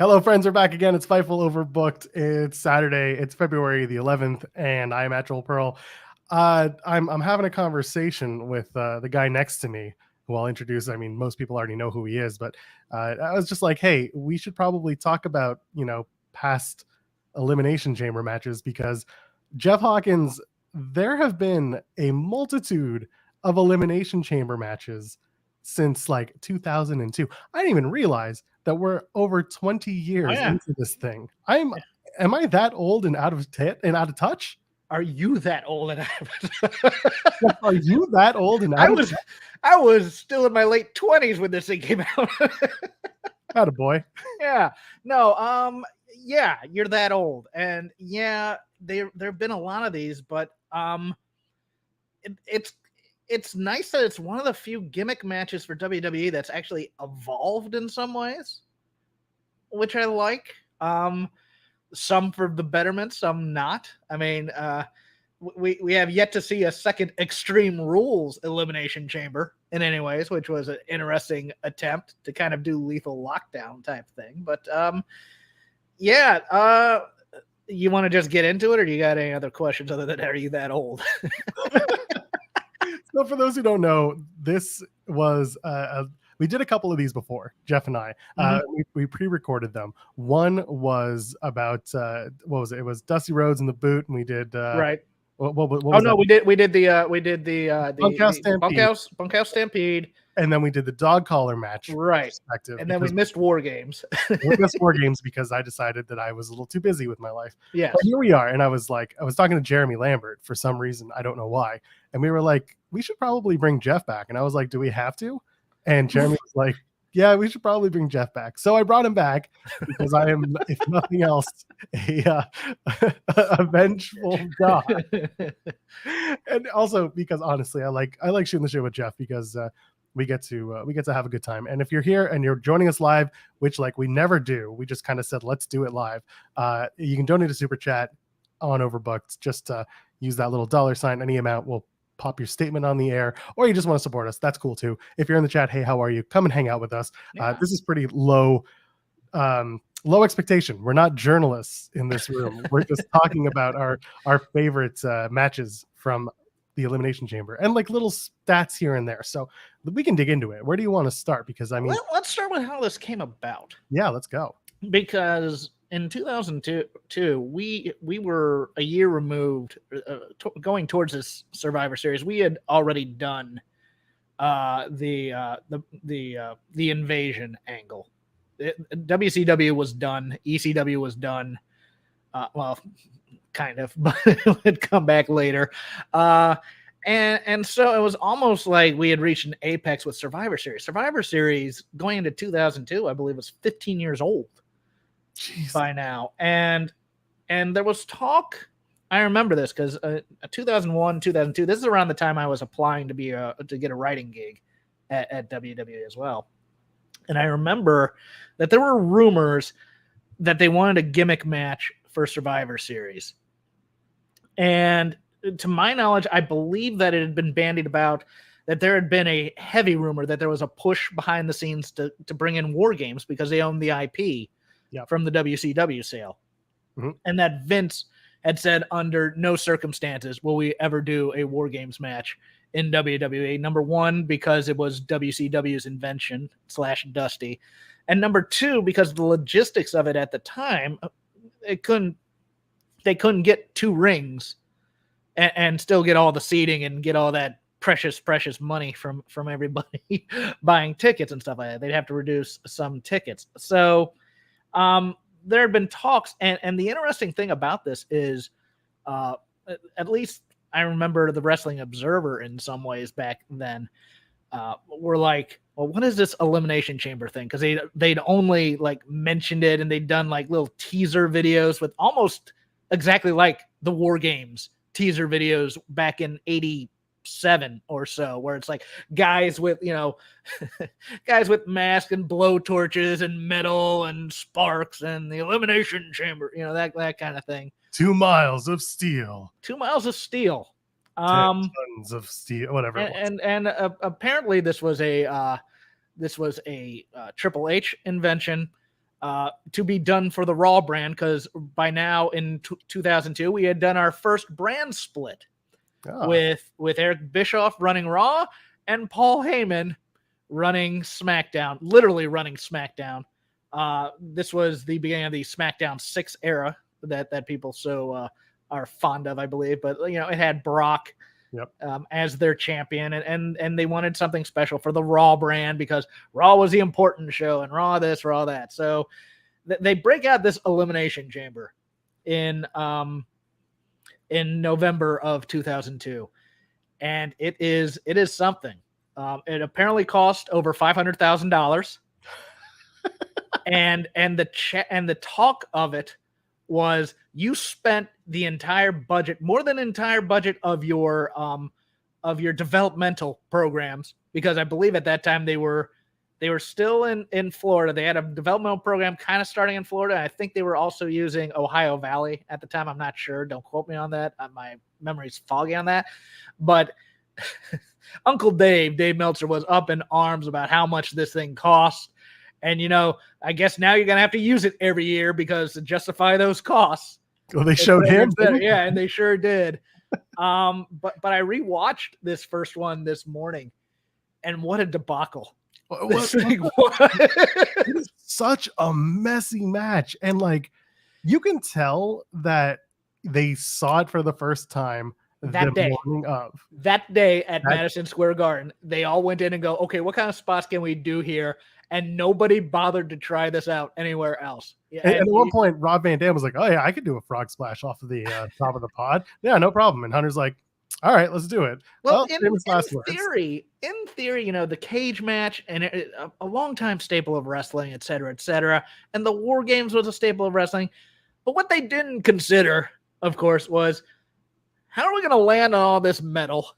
Hello, friends. We're back again. It's Fightful Overbooked. It's Saturday. It's February the 11th, and I'm at Joel Pearl. I'm having a conversation with the guy next to me, who I'll introduce. I mean, most people already know who he is, but I was just like, hey, we should probably talk about past Elimination Chamber matches because Jeff Hawkins. There have been a multitude of Elimination Chamber matches since like 2002. I didn't even realize that we're over 20 years into this thing. Am I that old and out of touch? Are you that old and out of Are you that old and out of touch? I was still in my late 20s when this thing came out. Attaboy. Yeah. No, yeah, you're that old. And yeah, there've been a lot of these, but it's nice that it's one of the few gimmick matches for WWE that's actually evolved in some ways, which I like. Some for the betterment, some not. I mean, we have yet to see a second Extreme Rules Elimination Chamber in any ways, which was an interesting attempt to kind of do Lethal Lockdown type thing. But yeah, you want to just get into it, or do you got any other questions other than are you that old? So for those who don't know, this was we did a couple of these before, Jeff and I. We pre-recorded them. One was about what was it? It was Dusty Rhodes in the Boot, and we did right. What was no, that? we did the Bunkhouse Stampede, and then we did the dog collar match, right? And then we missed War Games. We missed War Games because I decided that I was a little too busy with my life. Yeah, but here we are, and I was talking to Jeremy Lambert for some reason, I don't know why, and we were like, we should probably bring Jeff back, and I was like, do we have to? And Jeremy was like, yeah, we should probably bring Jeff back. So I brought him back because I am, if nothing else, a vengeful god. And also because honestly, I like shooting the shit with Jeff because we get to have a good time. And if you're here and you're joining us live, which like we never do, we just kind of said let's do it live. You can donate a super chat on Overbooked. Just use that little $sign. Any amount will pop your statement on the air, or you just want to support us, that's cool too. If you're in the chat, hey, how are you? Come and hang out with us. This is pretty low expectation. We're not journalists in this room. We're just talking about our favorite matches from the Elimination Chamber and like little stats here and there, so we can dig into it. Where do you want to start? Because I mean, let's start with how this came about. Yeah, let's go. Because in 2002, we were a year removed, going towards this Survivor Series. We had already done the invasion angle. WCW was done. ECW was done. Well, kind of, but it would come back later. And so it was almost like we had reached an apex with Survivor Series. Survivor Series going into 2002, I believe, was 15 years old. Jeez. By now, and there was talk. I remember this because 2001, 2002. This is around the time I was applying to get a writing gig at WWE as well. And I remember that there were rumors that they wanted a gimmick match for Survivor Series. And to my knowledge, I believe that it had been bandied about that there had been a heavy rumor that there was a push behind the scenes to bring in War Games because they own the IP. Yep. From the WCW sale. And that Vince had said under no circumstances will we ever do a War Games match in WWE. Number one, because it was WCW's invention / Dusty. And number two, because the logistics of it at the time, they couldn't get 2 rings and still get all the seating and get all that precious money from everybody buying tickets and stuff like that. They'd have to reduce some tickets. So there had been talks, and the interesting thing about this is, at least I remember the Wrestling Observer in some ways back then, were like, well, what is this Elimination Chamber thing? Because they'd only like mentioned it, and they'd done like little teaser videos with almost exactly like the War Games teaser videos back in 87 or so, where it's like guys with masks and blow torches and metal and sparks and the Elimination Chamber, that kind of thing. 2 miles of steel. 2 miles of steel. 10 tons of steel, whatever. And apparently this was a Triple H invention. to be done for the Raw brand, because by now in 2002 we had done our first brand split with Eric Bischoff running Raw and Paul Heyman running SmackDown, literally running SmackDown. This was the beginning of the SmackDown 6 era that people so are fond of, I believe. But it had Brock as their champion, and they wanted something special for the Raw brand because Raw was the important show and Raw this, Raw that. So they break out this Elimination Chamber in November of 2002, and it is something. It apparently cost over $500,000, and the talk of it was you spent the entire budget, more than the entire budget of your developmental programs, because I believe at that time they were still in Florida. They had a developmental program kind of starting in Florida. I think they were also using Ohio Valley at the time. I'm not sure. Don't quote me on that. My memory's foggy on that. But Uncle Dave Meltzer was up in arms about how much this thing costs. And, I guess now you're going to have to use it every year because to justify those costs. Well, they showed him. Yeah, and they sure did. But I rewatched this first one this morning, and what a debacle. It is such a messy match. And you can tell that they saw it for the first time that day. Morning of. That day at Madison Square Garden, they all went in and go, okay, what kind of spots can we do here? And nobody bothered to try this out anywhere else. Yeah, and at one point, Rob Van Dam was like, oh, yeah, I could do a frog splash off of the top of the pod. Yeah, no problem. And Hunter's like, all right, let's do it. Well, in theory, the cage match and a longtime staple of wrestling, et cetera, and the War Games was a staple of wrestling. But what they didn't consider, of course, was how are we going to land on all this metal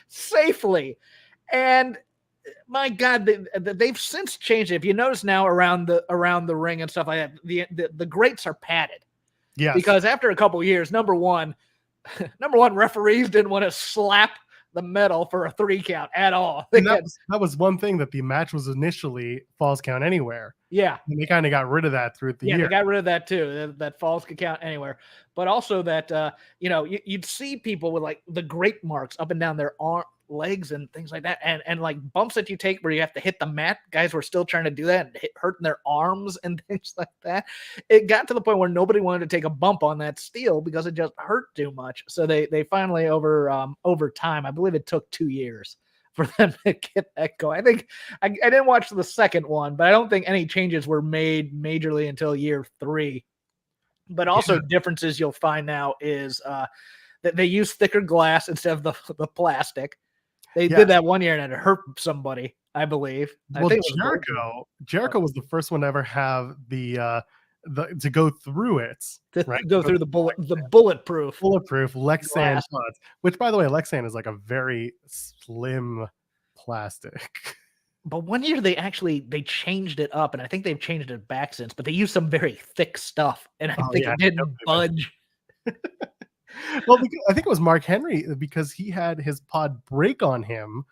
safely? And my God, they've since changed it. If you notice now around the ring and stuff like that, the grates are padded. Yeah. Because after a couple of years, number one, referees didn't want to slap the metal for a 3 count at all. That was one thing that the match was initially falls count anywhere. Yeah. And they kind of got rid of that through the year. Yeah, they got rid of that too. That falls could count anywhere. But also that, you'd see people with the grate marks up and down their legs and things like that, and bumps that you take where you have to hit the mat. Guys were still trying to do that and hurting their arms and things like that. It got to the point where nobody wanted to take a bump on that steel because it just hurt too much. So they finally over time, I believe it took 2 years for them to get that going. I think I didn't watch the second one, but I don't think any changes were made majorly until year 3. But also differences you'll find now is that they use thicker glass instead of the plastic. They did that one year and it hurt somebody, I believe. Well, Jericho was the first one to ever have the to go through it, right? Go through the bulletproof Lexan pods, which, by the way, Lexan is a very slim plastic. But one year they changed it up, and I think they've changed it back since. But they used some very thick stuff, and I think it didn't budge. Well, I think it was Mark Henry because he had his pod break on him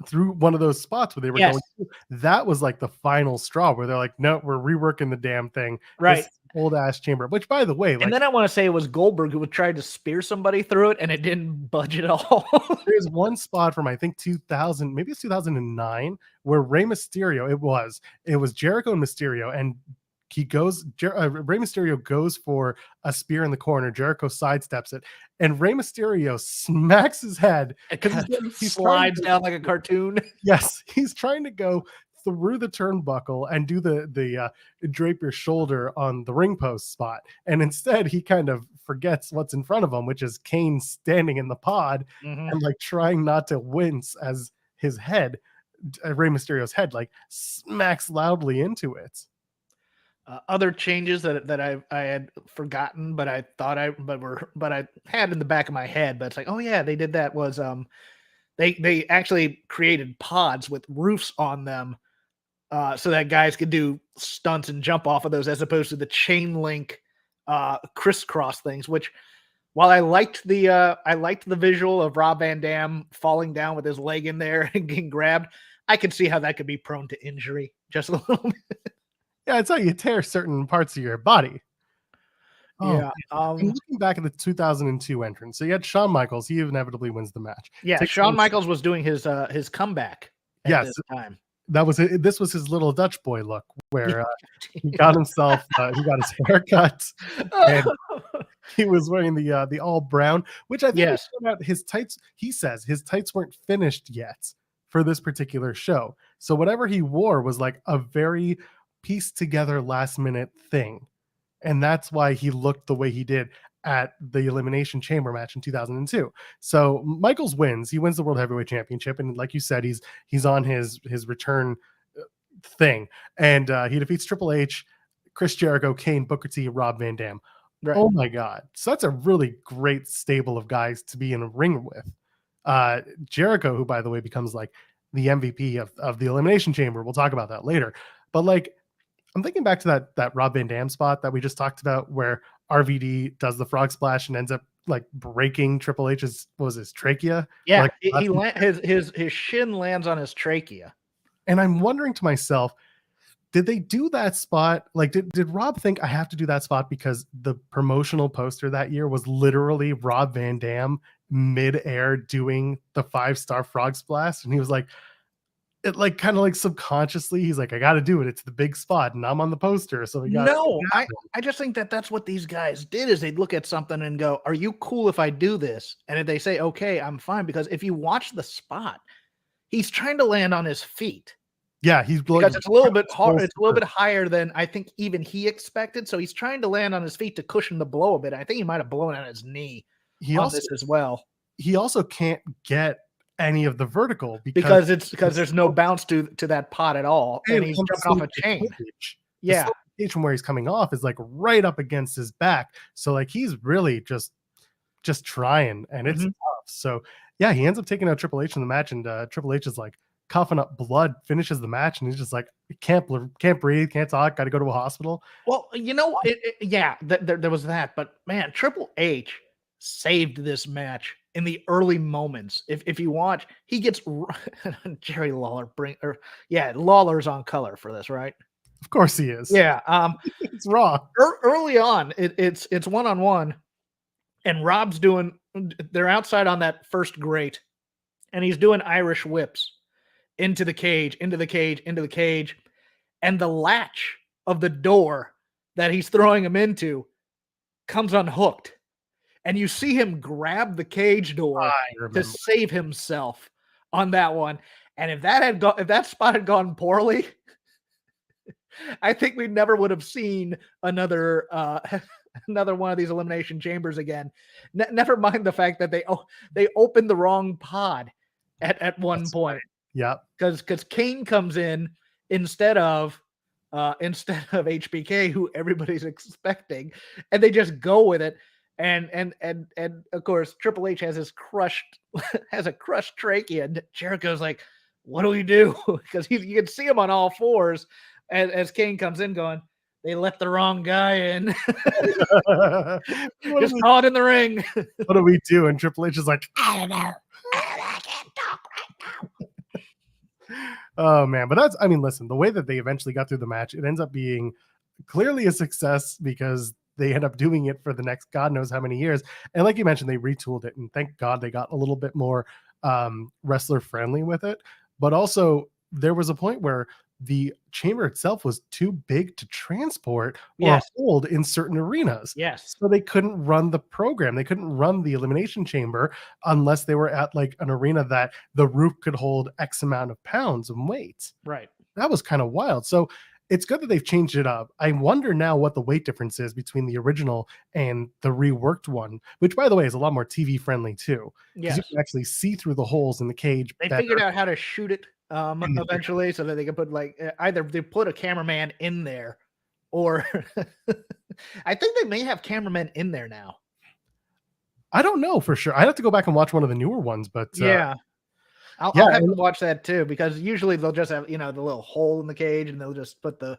through one of those spots where they were going through. That was the final straw where they're like, no, we're reworking the damn thing. Right. Old ass chamber, which, by the way, and then I want to say it was Goldberg who would try to spear somebody through it and it didn't budge at all. There's one spot from I think 2000, maybe it's 2009, where Rey Mysterio, it was Jericho and Mysterio, and Rey Mysterio goes for a spear in the corner. Jericho sidesteps it, and Rey Mysterio smacks his head because he slides down like a cartoon. Yes, he's trying to go through the turnbuckle and do the drape your shoulder on the ring post spot, and instead he kind of forgets what's in front of him, which is Kane standing in the pod and trying not to wince as his head, Rey Mysterio's head, smacks loudly into it. Other changes that I had forgotten, but I thought I had in the back of my head, but it's oh yeah, they did that was they actually created pods with roofs on them so that guys could do stunts and jump off of those, as opposed to the chain link crisscross things. Which, while I liked the visual of Rob Van Dam falling down with his leg in there and getting grabbed, I could see how that could be prone to injury just a little bit. Yeah, it's how you tear certain parts of your body. Oh, Yeah. and looking back at the 2002 entrance, so you had Shawn Michaels. He inevitably wins the match. Yeah, Takes Shawn on- Michaels was doing his comeback at Yes, this time. that was it. This was his little Dutch boy look, where he got himself, he got his haircut, and he was wearing the all brown, which I think Yes. about his tights. He says his tights weren't finished yet for this particular show, so whatever he wore was like a very pieced together last minute thing. And that's why he looked the way he did at the Elimination Chamber match in 2002. So Michaels wins. He wins the World Heavyweight Championship, and like you said, he's on his return thing, and he defeats Triple H, Chris Jericho, Kane, Booker T, Rob Van Dam. Right. Oh my God! So that's a really great stable of guys to be in a ring with. Jericho, who by the way becomes like the MVP of the Elimination Chamber. We'll talk about that later. But like, I'm thinking back to that Rob Van Dam spot that we just talked about, where RVD does the frog splash and ends up like breaking Triple H's, what was his trachea? Yeah, Like, his shin lands on his trachea. and I'm wondering to myself, did they do that spot? Like, did Rob think I have to do that spot because the promotional poster that year was literally Rob Van Dam mid-air doing the 5-star frog splash? And he was like, it like kind of like subconsciously, he's like, I got to do it. It's the big spot, and I'm on the poster, so we got. No, I just think that's what these guys did. Is they'd look at something and go, "Are you cool if I do this?" And if they say, "Okay, I'm fine," because if you watch the spot, he's trying to land on his feet. Yeah, he's because it's a little bit hard. It's a little bit higher than I think even he expected. So he's trying to land on his feet to cushion the blow a bit. I think he might have blown out his knee on this as well. He also can't get any of the vertical because there's no bounce to that pot at all, and he's jumping off a chain. Yeah, the stage from where he's coming off is like right up against his back, so like he's really just trying, and it's tough. So yeah, he ends up taking out Triple H in the match, and Triple H is like coughing up blood, finishes the match, and he's just like can't breathe, can't talk, got to go to a hospital. Well, you know, there was that, but man, Triple H saved this match in the early moments. If you watch, he gets Jerry Lawler Lawler's on color for this, right? Of course he is. Yeah. It's Raw. Early on, it's one-on-one, and Rob's they're outside on that first grate, and he's doing Irish whips into the cage, and the latch of the door that he's throwing him into comes unhooked. And you see him grab the cage door to save himself on that one. And if that spot had gone poorly, I think we never would have seen another one of these Elimination Chambers again. Never mind the fact that they opened the wrong pod at one point. Yeah, because Kane comes in instead of HBK, who everybody's expecting, and they just go with it. And of course, Triple H has a crushed trachea, and Jericho's like, "What do we do?" Because you can see him on all fours as Kane comes in, going, "They let the wrong guy in." Just call it in the ring. What do we do? And Triple H is like, I don't know. I can't talk right now. Oh man, but listen, the way that they eventually got through the match, it ends up being clearly a success because they end up doing it for the next God knows how many years. And like you mentioned, they retooled it, and thank God they got a little bit more wrestler friendly with it. But also there was a point where the chamber itself was too big to transport or hold in certain arenas. Yes. So they couldn't run the program. They couldn't run the Elimination Chamber unless they were at like an arena that the roof could hold X amount of pounds and weight. Right. That was kind of wild. So it's good that they've changed it up. I wonder now what the weight difference is between the original and the reworked one, which, by the way, is a lot more TV friendly too. Because you can actually see through the holes in the cage. They figured out how to shoot it eventually, so that they could put like either they put a cameraman in there, or I think they may have cameramen in there now. I don't know for sure. I'd have to go back and watch one of the newer ones, but I'll have to watch that too, because usually they'll just have, the little hole in the cage, and they'll just put the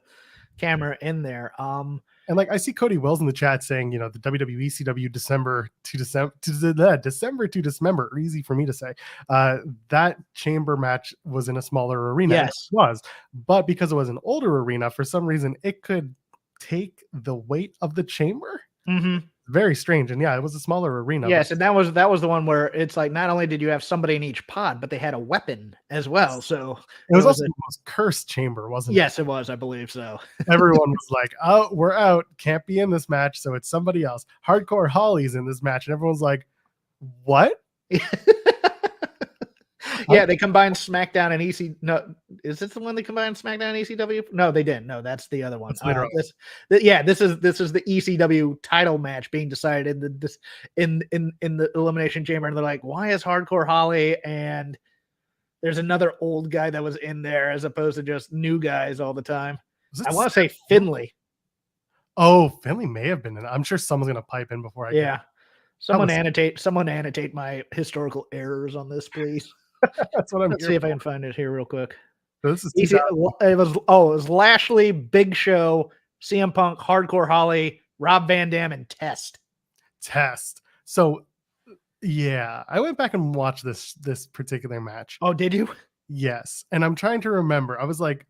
camera in there. And like I see Cody Wills in the chat saying, the WWE CW December to December, easy for me to say. That chamber match was in a smaller arena. Yes. It was, but because it was an older arena, for some reason it could take the weight of the chamber. Mm-hmm. Very strange. And yeah, it was a smaller arena. Yes, and that was the one where it's like not only did you have somebody in each pod, but they had a weapon as well. So it was also the most cursed chamber, wasn't it? Yes, it was. I believe so. Everyone was like, "Oh, we're out. Can't be in this match, so it's somebody else." Hardcore Holly's in this match, and everyone's like, "What?" Yeah, they combined SmackDown and EC. No, is this the one they combined SmackDown and ECW? No, they didn't. No, that's the other one. This is the ECW title match being decided in the Elimination Chamber, and they're like, why is Hardcore Holly and there's another old guy that was in there as opposed to just new guys all the time? I want to say Finley. Oh, Finley may have been in it. I'm sure someone's gonna pipe in before I get it. Someone annotate my historical errors on this, please. That's what I'm. Let's see if I can find it here real quick. So this is it was Lashley, Big Show, CM Punk, Hardcore Holly, Rob Van Dam, and Test. So yeah, I went back and watched this particular match. Oh, did you? Yes, and I'm trying to remember. I was like,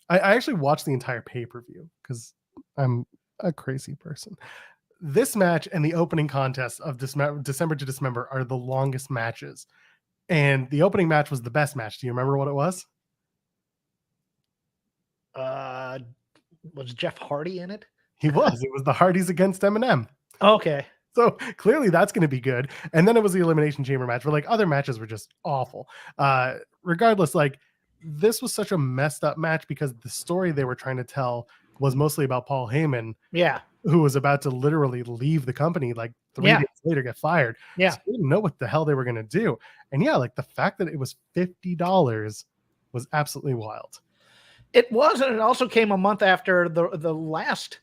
I actually watched the entire pay-per-view because I'm a crazy person. This match and the opening contest of December to Dismember are the longest matches. And the opening match was the best match. Do you remember what it was? Was Jeff Hardy in it? He was. It was the Hardys against Eminem. Okay. So clearly that's going to be good. And then it was the Elimination Chamber match where like other matches were just awful. Regardless, like this was such a messed up match because the story they were trying to tell was mostly about Paul Heyman. Yeah. Who was about to literally leave the company like 3 days later, get fired. Yeah. So they didn't know what the hell they were going to do. And yeah, like the fact that it was $50 was absolutely wild. It was, and it also came a month after the last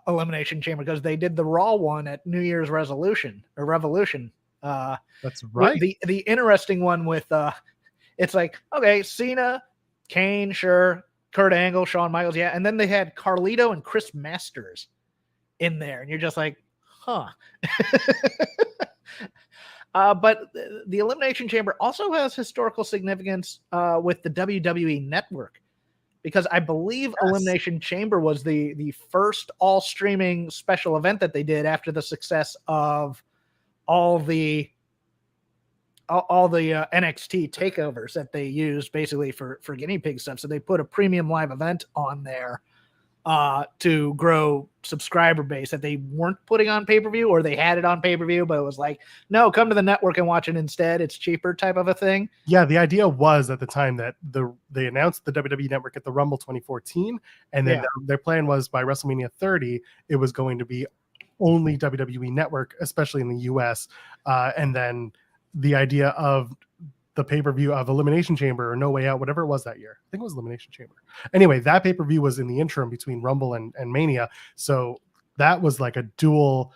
Elimination Chamber because they did the Raw one at New Year's Revolution. That's right. The interesting one with it's like, okay, Cena, Kane, sure, Kurt Angle, Shawn Michaels, yeah, and then they had Carlito and Chris Masters in there, and you're just like, huh. But the Elimination Chamber also has historical significance with the WWE Network, because I believe Elimination Chamber was the first all streaming special event that they did after the success of all the NXT takeovers that they used basically for guinea pig stuff. So they put a premium live event on there to grow subscriber base that they weren't putting on pay-per-view, or they had it on pay-per-view, but it was like, no, come to the network and watch it instead. It's cheaper type of a thing. Yeah. The idea was at the time that they announced the WWE Network at the Rumble 2014. And then their plan was by WrestleMania 30, it was going to be only WWE Network, especially in the US. And then the idea of the pay-per-view of Elimination Chamber or No Way Out, whatever it was that year. I think it was Elimination Chamber. Anyway, that pay-per-view was in the interim between Rumble and Mania. So that was like a dual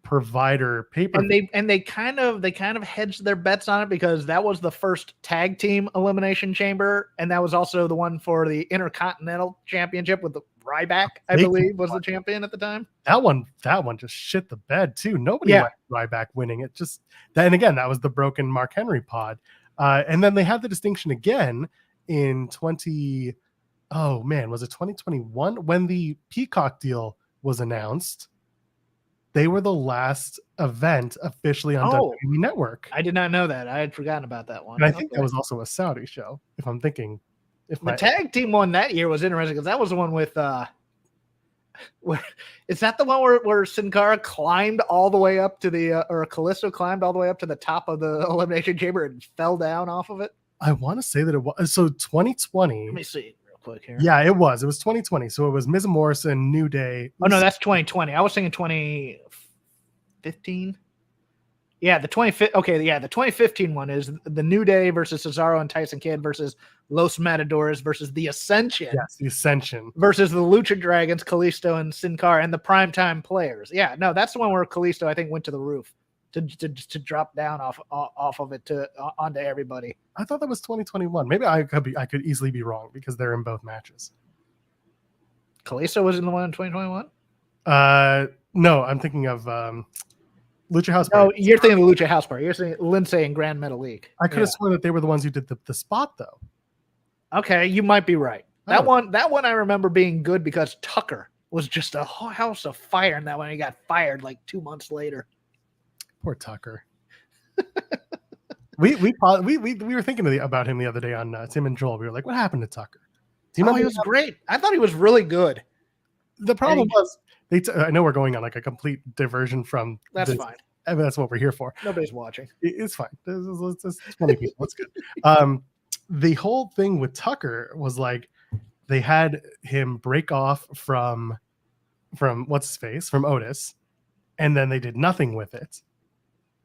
provider pay-per-view. And they kind of hedged their bets on it because that was the first tag team Elimination Chamber, and that was also the one for the Intercontinental Championship with the Ryback, I believe, was the champion at the time. That one just shit the bed too. Nobody liked Ryback winning it. Just that, and again, that was the broken Mark Henry pod. And then they had the distinction again in was it 2021 when the Peacock deal was announced? They were the last event officially on WWE Network. I did not know that. I had forgotten about that one. And I think that was also a Saudi show, if I'm thinking. The tag team one that year was interesting because that was the one with is that the one where Sin Cara climbed all the way up to the or Kalisto climbed all the way up to the top of the Elimination Chamber and fell down off of it? I want to say that it was. So 2020. Let me see real quick here. Yeah, it was 2020. So it was Miz and Morrison, New Day. Oh no, that's 2020. I was thinking 2015. Yeah, the 2015 one is the New Day versus Cesaro and Tyson Kidd versus Los Matadores versus the Ascension. Yes, the Ascension. Versus the Lucha Dragons, Kalisto and Sin Cara, and the Primetime Players. Yeah, no, that's the one where Kalisto, I think, went to the roof to drop down off of it onto everybody. I thought that was 2021. Maybe I could easily be wrong because they're in both matches. Kalisto was in the one in 2021? No, I'm thinking of Lucha House No, Party. you're thinking of Lucha House Party. You're thinking Lindsay and Grand Metal League. I could have sworn that they were the ones who did the spot, though. Okay, you might be right. That one I remember being good because Tucker was just a house of fire in that one. He got fired like 2 months later. Poor Tucker. we were thinking about him the other day on Tim and Joel. We were like, what happened to Tucker? Do you remember? He was great. I thought he was really good. The problem was, I know we're going on like a complete diversion from. That's fine. I mean, that's what we're here for. Nobody's watching. It's fine. It's 20 people. It's good. The whole thing with Tucker was like they had him break off from what's his face, from Otis, and then they did nothing with it.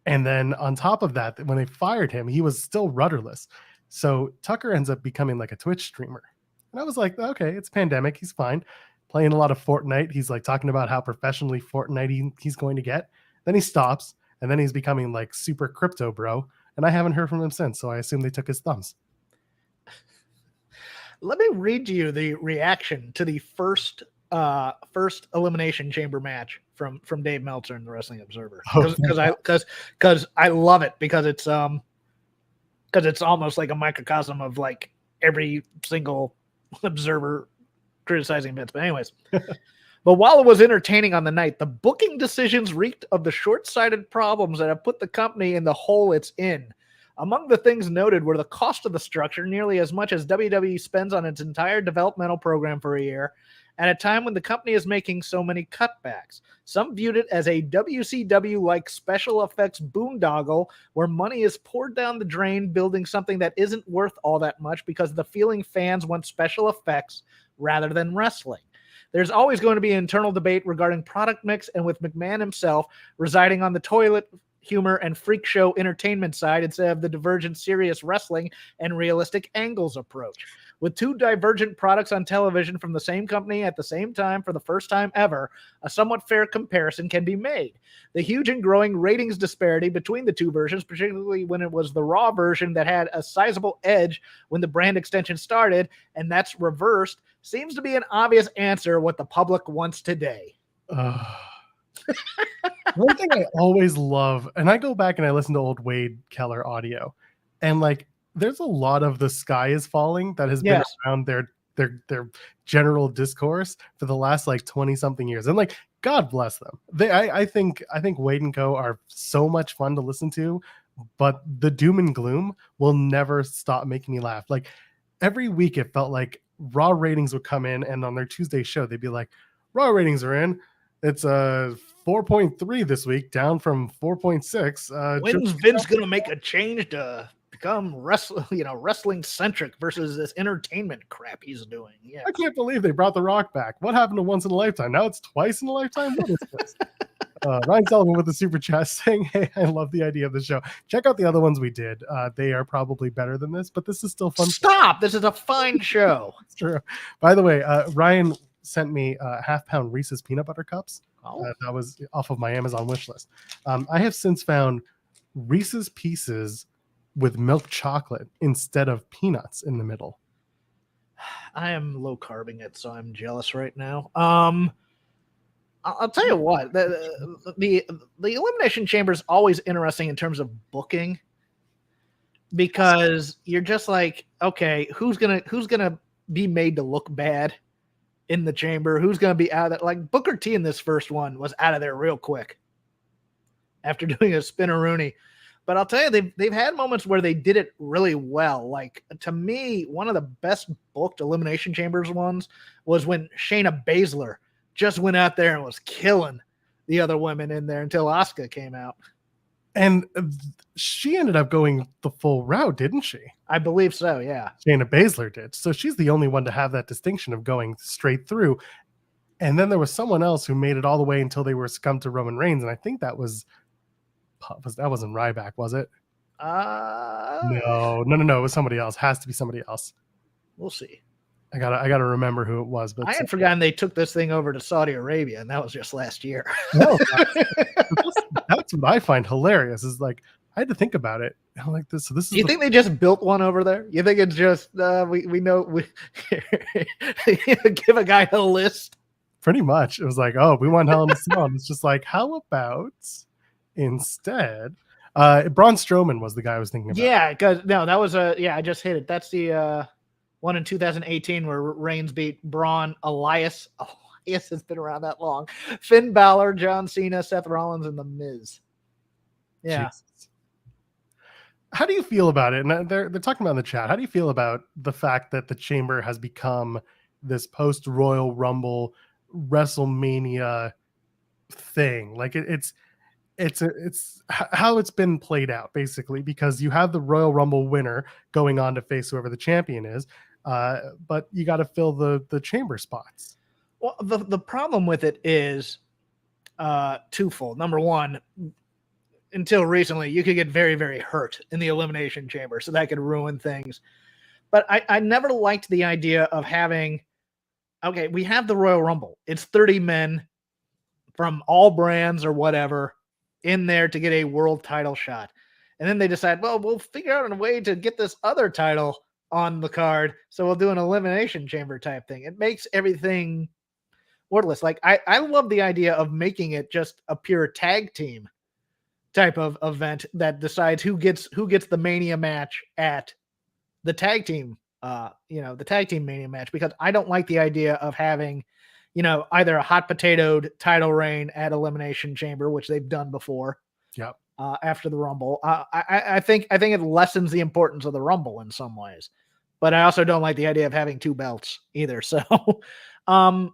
And then on top of that, when they fired him, he was still rudderless. So Tucker ends up becoming like a Twitch streamer. And I was like, okay, it's pandemic. He's fine. Playing a lot of Fortnite. He's like talking about how professionally Fortnite he's going to get. Then he stops, and then he's becoming like super crypto bro. And I haven't heard from him since, so I assume they took his thumbs. Let me read you the reaction to the first Elimination Chamber match from Dave Meltzer in the Wrestling Observer, because I love it, because it's almost like a microcosm of like every single observer criticizing Vince. But anyways, but while it was entertaining on the night, the booking decisions reeked of the short-sighted problems that have put the company in the hole it's in. Among the things noted were the cost of the structure, nearly as much as WWE spends on its entire developmental program for a year, at a time when the company is making so many cutbacks. Some viewed it as a WCW-like special effects boondoggle where money is poured down the drain building something that isn't worth all that much because the feeling fans want special effects rather than wrestling. There's always going to be an internal debate regarding product mix, and with McMahon himself residing on the toilet humor and freak show entertainment side instead of the divergent serious wrestling and realistic angles approach. With two divergent products on television from the same company at the same time for the first time ever, a somewhat fair comparison can be made. The huge and growing ratings disparity between the two versions, particularly when it was the Raw version that had a sizable edge when the brand extension started, and that's reversed, seems to be an obvious answer what the public wants today. One thing I always love, and I go back and I listen to old Wade Keller audio, and like there's a lot of the sky is falling that has been around their general discourse for the last like 20 something years, and like God bless them. I think Wade and Co are so much fun to listen to, but the doom and gloom will never stop making me laugh. Like every week it felt like Raw ratings would come in, and on their Tuesday show they'd be like, Raw ratings are in. It's 4.3 this week, down from 4.6. When's Vince going to make a change to become wrestling centric versus this entertainment crap he's doing? Yeah, I can't believe they brought The Rock back. What happened to once in a lifetime? Now it's twice in a lifetime. What is this? Ryan Sullivan with the super chat saying, "Hey, I love the idea of the show. Check out the other ones we did. They are probably better than this, but this is still fun. Stop! This is a fine show. It's true. By the way, Ryan sent me half-pound Reese's peanut butter cups. That was off of my Amazon wish list. I have since found Reese's Pieces with milk chocolate instead of peanuts in the middle. I am low carbing it, so I'm jealous right now. I'll tell you what, the Elimination Chamber is always interesting in terms of booking, because you're just like, okay, who's gonna be made to look bad in the chamber? Who's going to be out of that? Like Booker T in this first one was out of there real quick after doing a spin-a-rooney. But I'll tell you, they've had moments where they did it really well. Like, to me, one of the best booked Elimination Chambers ones was when Shayna Baszler just went out there and was killing the other women in there until Asuka came out. And she ended up going the full route, didn't she? I believe so, yeah. Shayna Baszler did. So she's the only one to have that distinction of going straight through. And then there was someone else who made it all the way until they were succumbed to Roman Reigns. And I think that wasn't Ryback, was it? No. It was somebody else. Has to be somebody else. We'll see. I gotta remember who it was. But I had forgotten they took this thing over to Saudi Arabia, and that was just last year. No, that's what I find hilarious. Is like, I had to think about it. I'm like this. So this is. Do you think they just built one over there? You think it's just we know we give a guy a list? Pretty much, it was like, oh, we want Hell in a Cell. And it's just like, how about instead? Braun Strowman was the guy I was thinking about. Yeah, because no, that was I just hit it. That's the one in 2018 where Reigns beat Braun, Elias. Oh, yes, it's been around that long. Finn Balor, John Cena, Seth Rollins, and The Miz. Yeah. Jesus. How do you feel about it? And they're talking about in the chat. How do you feel about the fact that the Chamber has become this post Royal Rumble WrestleMania thing? Like it's how it's been played out, basically, because you have the Royal Rumble winner going on to face whoever the champion is, but you got to fill the chamber spots. Well, the problem with it is twofold. Number one, until recently, you could get very, very hurt in the Elimination Chamber, so that could ruin things. But I never liked the idea of having, okay, we have the Royal Rumble. It's 30 men from all brands or whatever in there to get a world title shot. And then they decide, well, we'll figure out a way to get this other title on the card, so we'll do an Elimination Chamber type thing. It makes everything wordless. Like, I love the idea of making it just a pure tag team type of event that decides who gets the Mania match at the tag team, the tag team Mania match, because I don't like the idea of having, either a hot potatoed title reign at Elimination Chamber, which they've done before. Yep. After the Rumble, I think it lessens the importance of the Rumble in some ways, but I also don't like the idea of having two belts either. So, I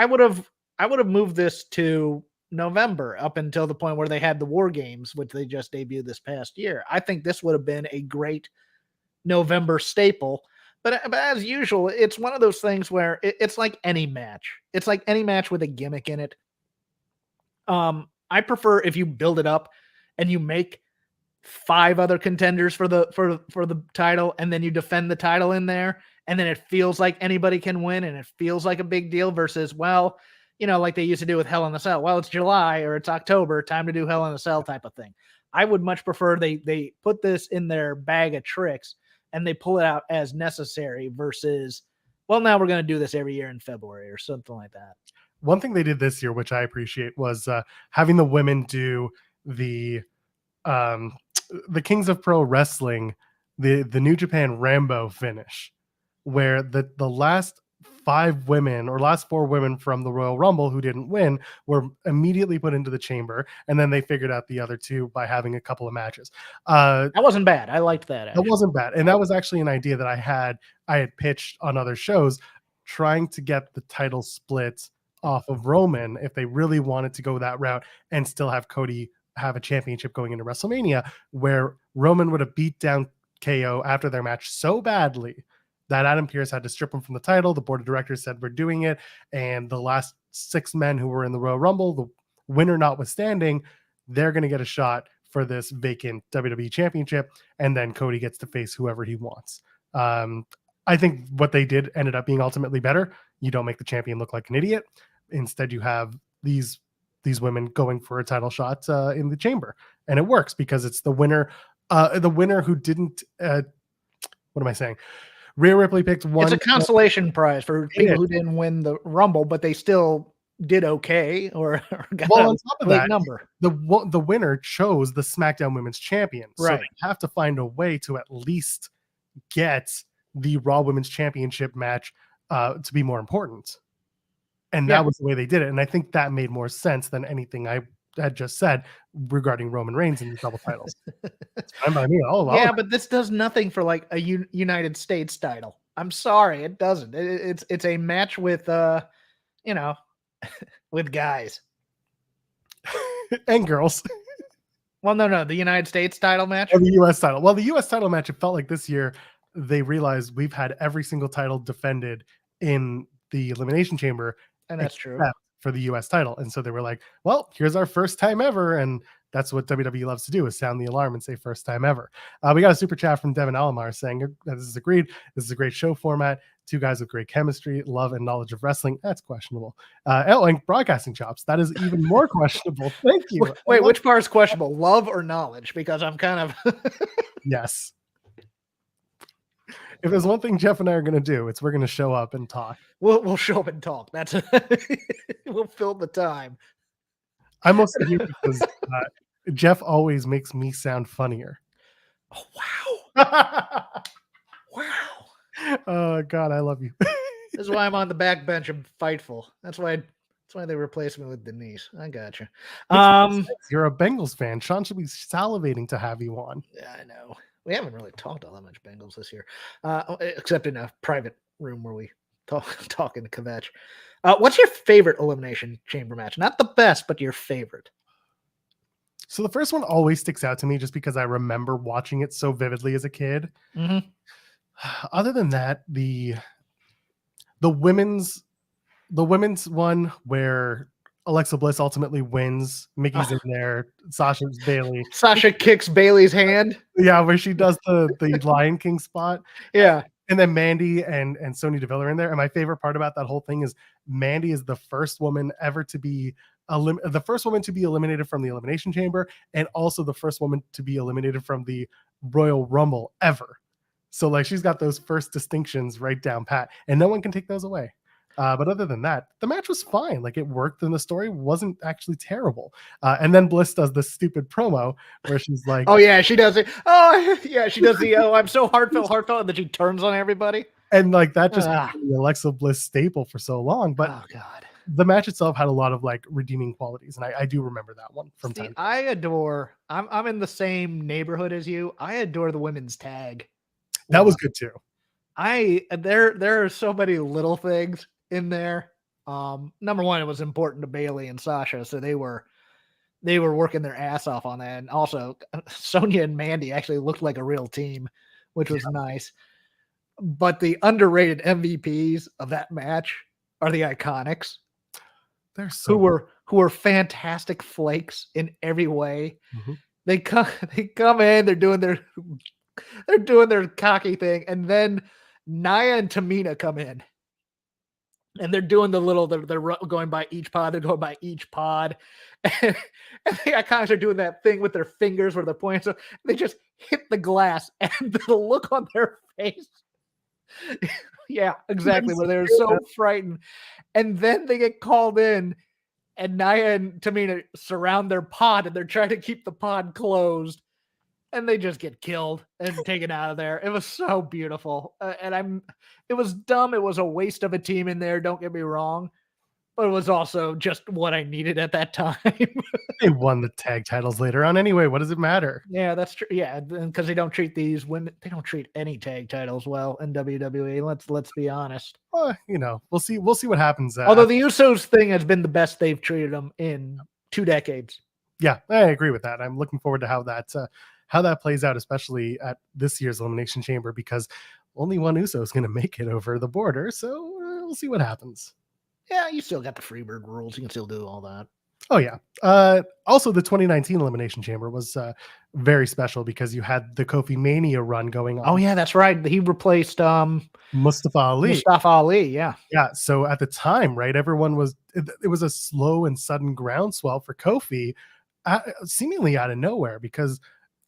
would have moved this to November up until the point where they had the War Games, which they just debuted this past year. I think this would have been a great November staple. But as usual, it's one of those things where it's like any match. It's like any match with a gimmick in it. I prefer if you build it up and you make 5 other contenders for the title, and then you defend the title in there, and then it feels like anybody can win and it feels like a big deal versus, well, like they used to do with Hell in a Cell. Well, it's July or it's October, time to do Hell in a Cell type of thing. I would much prefer they put this in their bag of tricks and they pull it out as necessary versus, well, now we're going to do this every year in February or something like that. One thing they did this year, which I appreciate, was having the women do the Kings of Pro Wrestling, the New Japan Rambo finish, where the last 5 women or last 4 women from the Royal Rumble who didn't win were immediately put into the chamber, and then they figured out the other 2 by having a couple of matches. That wasn't bad. I liked that. Actually. That wasn't bad, and that was actually an idea that I had pitched on other shows, trying to get the title split off of Roman if they really wanted to go that route and still have Cody have a championship going into WrestleMania, where Roman would have beat down KO after their match so badly that Adam Pearce had to strip him from the title. The board of directors said, we're doing it. And the last 6 men who were in the Royal Rumble, the winner notwithstanding, they're going to get a shot for this vacant WWE championship. And then Cody gets to face whoever he wants. I think what they did ended up being ultimately better. You don't make the champion look like an idiot. Instead, you have these women going for a title shot in the chamber. And it works because it's the winner who didn't, what am I saying? Rhea Ripley picked one. It's a consolation prize for people who didn't win the Rumble, but they still did okay or got on top of that number. The winner chose the SmackDown Women's Champion. Right. So they have to find a way to at least get the Raw Women's Championship match to be more important. And that was the way they did it. And I think that made more sense than anything I had just said regarding Roman Reigns and the double titles. Fine by me. But this does nothing for like a United States title. I'm sorry, it doesn't. It's a match with with guys and girls. Well, no, the United States title match or the U.S. title. Well, the U.S. title match, it felt like this year they realized we've had every single title defended in the Elimination Chamber, and that's true for the U.S. title. And so they were like, well, here's our first time ever. And that's what WWE loves to do, is sound the alarm and say first time ever. We got a super chat from Devin Alamar saying, this is agreed. This is a great show format. two guys with great chemistry, love and knowledge of wrestling. That's questionable. And broadcasting chops. That is even more questionable. Thank you. Wait, which part is questionable? Love or knowledge? Because I'm kind of yes. If there's one thing Jeff and I are going to do, it's we're going to show up and talk. We'll show up and talk. That's we'll fill the time. I'm mostly here because Jeff always makes me sound funnier. Oh wow! Wow! Oh God, I love you. This is why I'm on the back bench of Fightful. That's why they replaced me with Denise. I got you. You're a Bengals fan. Sean should be salivating to have you on. Yeah, I know. We haven't really talked all that much Bengals this year, except in a private room where we talking to Kvetch. What's your favorite Elimination Chamber match? Not the best, but your favorite. So the first one always sticks out to me just because I remember watching it so vividly as a kid. Mm-hmm. Other than that, the women's one where Alexa Bliss ultimately wins. Mickey's in there. Sasha kicks Bailey's hand. Yeah, where she does the Lion King spot. Yeah. And then Mandy and Sonya Deville are in there. And my favorite part about that whole thing is Mandy is the first woman ever to be the first woman to be eliminated from the Elimination Chamber, and also the first woman to be eliminated from the Royal Rumble ever. So like she's got those first distinctions right down pat, and no one can take those away. But other than that, the match was fine. Like it worked, and the story wasn't actually terrible. And then Bliss does this stupid promo where she's like, "Oh yeah, she does it. Oh yeah, she does the I'm so heartfelt," and then she turns on everybody. And like that just the Alexa Bliss staple for so long. But oh God, the match itself had a lot of like redeeming qualities, and I do remember that one from time. I adore. I'm in the same neighborhood as you. I adore the women's tag. That was good too. There are so many little things in there. Number one, it was important to Bailey and Sasha, so they were working their ass off on that. And also Sonya and Mandy actually looked like a real team, which was nice. But the underrated MVPs of that match are the Iconics. They're so who were fantastic flakes in every way. Mm-hmm. They come in, they're doing their cocky thing, and then Nia and Tamina come in. And they're doing they're going by each pod. They're going by each pod. And the Iconics are doing that thing with their fingers where they're pointing. So they just hit the glass, and the look on their face. Yeah, exactly. Where they're so frightened. And then they get called in, and Nia and Tamina surround their pod, and they're trying to keep the pod closed. And they just get killed and taken out of there. It was so beautiful. It was dumb. It was a waste of a team in there. Don't get me wrong. But it was also just what I needed at that time. They won the tag titles later on anyway. What does it matter? Yeah, that's true. Yeah, because they don't treat these women. They don't treat any tag titles well in WWE. Let's be honest. Well, we'll see. We'll see what happens. Although the Usos thing has been the best they've treated them in 2 decades. Yeah, I agree with that. I'm looking forward to how that plays out, especially at this year's Elimination Chamber, because only one Uso is going to make it over the border. So we'll see what happens. Yeah, you still got the Freebird rules. You can still do all that. Oh, yeah. Also, the 2019 Elimination Chamber was very special because you had the Kofi Mania run going on. Oh, yeah, that's right. He replaced Mustafa Ali. Yeah. Yeah. So at the time, right, everyone it was a slow and sudden groundswell for Kofi, seemingly out of nowhere, because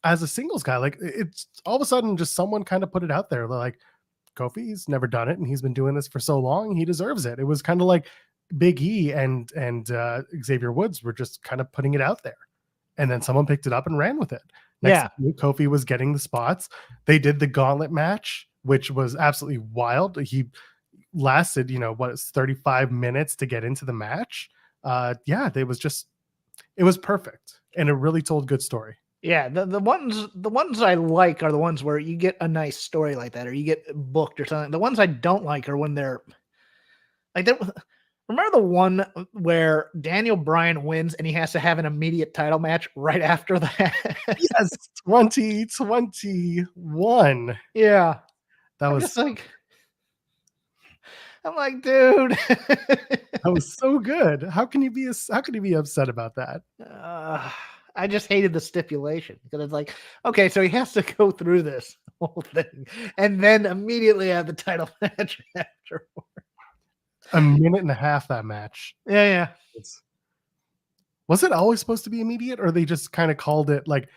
as a singles guy, like it's all of a sudden just someone kind of put it out there. They're like, Kofi's never done it, and he's been doing this for so long, he deserves it. It was kind of like Big E and Xavier Woods were just kind of putting it out there, and then someone picked it up and ran with it. Next thing, Kofi was getting the spots. They did the gauntlet match, which was absolutely wild. He lasted, 35 minutes to get into the match. It was perfect, and it really told good story. Yeah, the ones I like are the ones where you get a nice story like that, or you get booked or something. The ones I don't like are when they're like that. Remember the one where Daniel Bryan wins and he has to have an immediate title match right after that? Yes, 2021. Yeah, that was just like, I'm like, dude, that was so good. How can you be upset about that? I just hated the stipulation because it's like, okay, so he has to go through this whole thing, and then immediately have the title match after. A minute and a half that match. Yeah. Was it always supposed to be immediate, or they just kind of called it like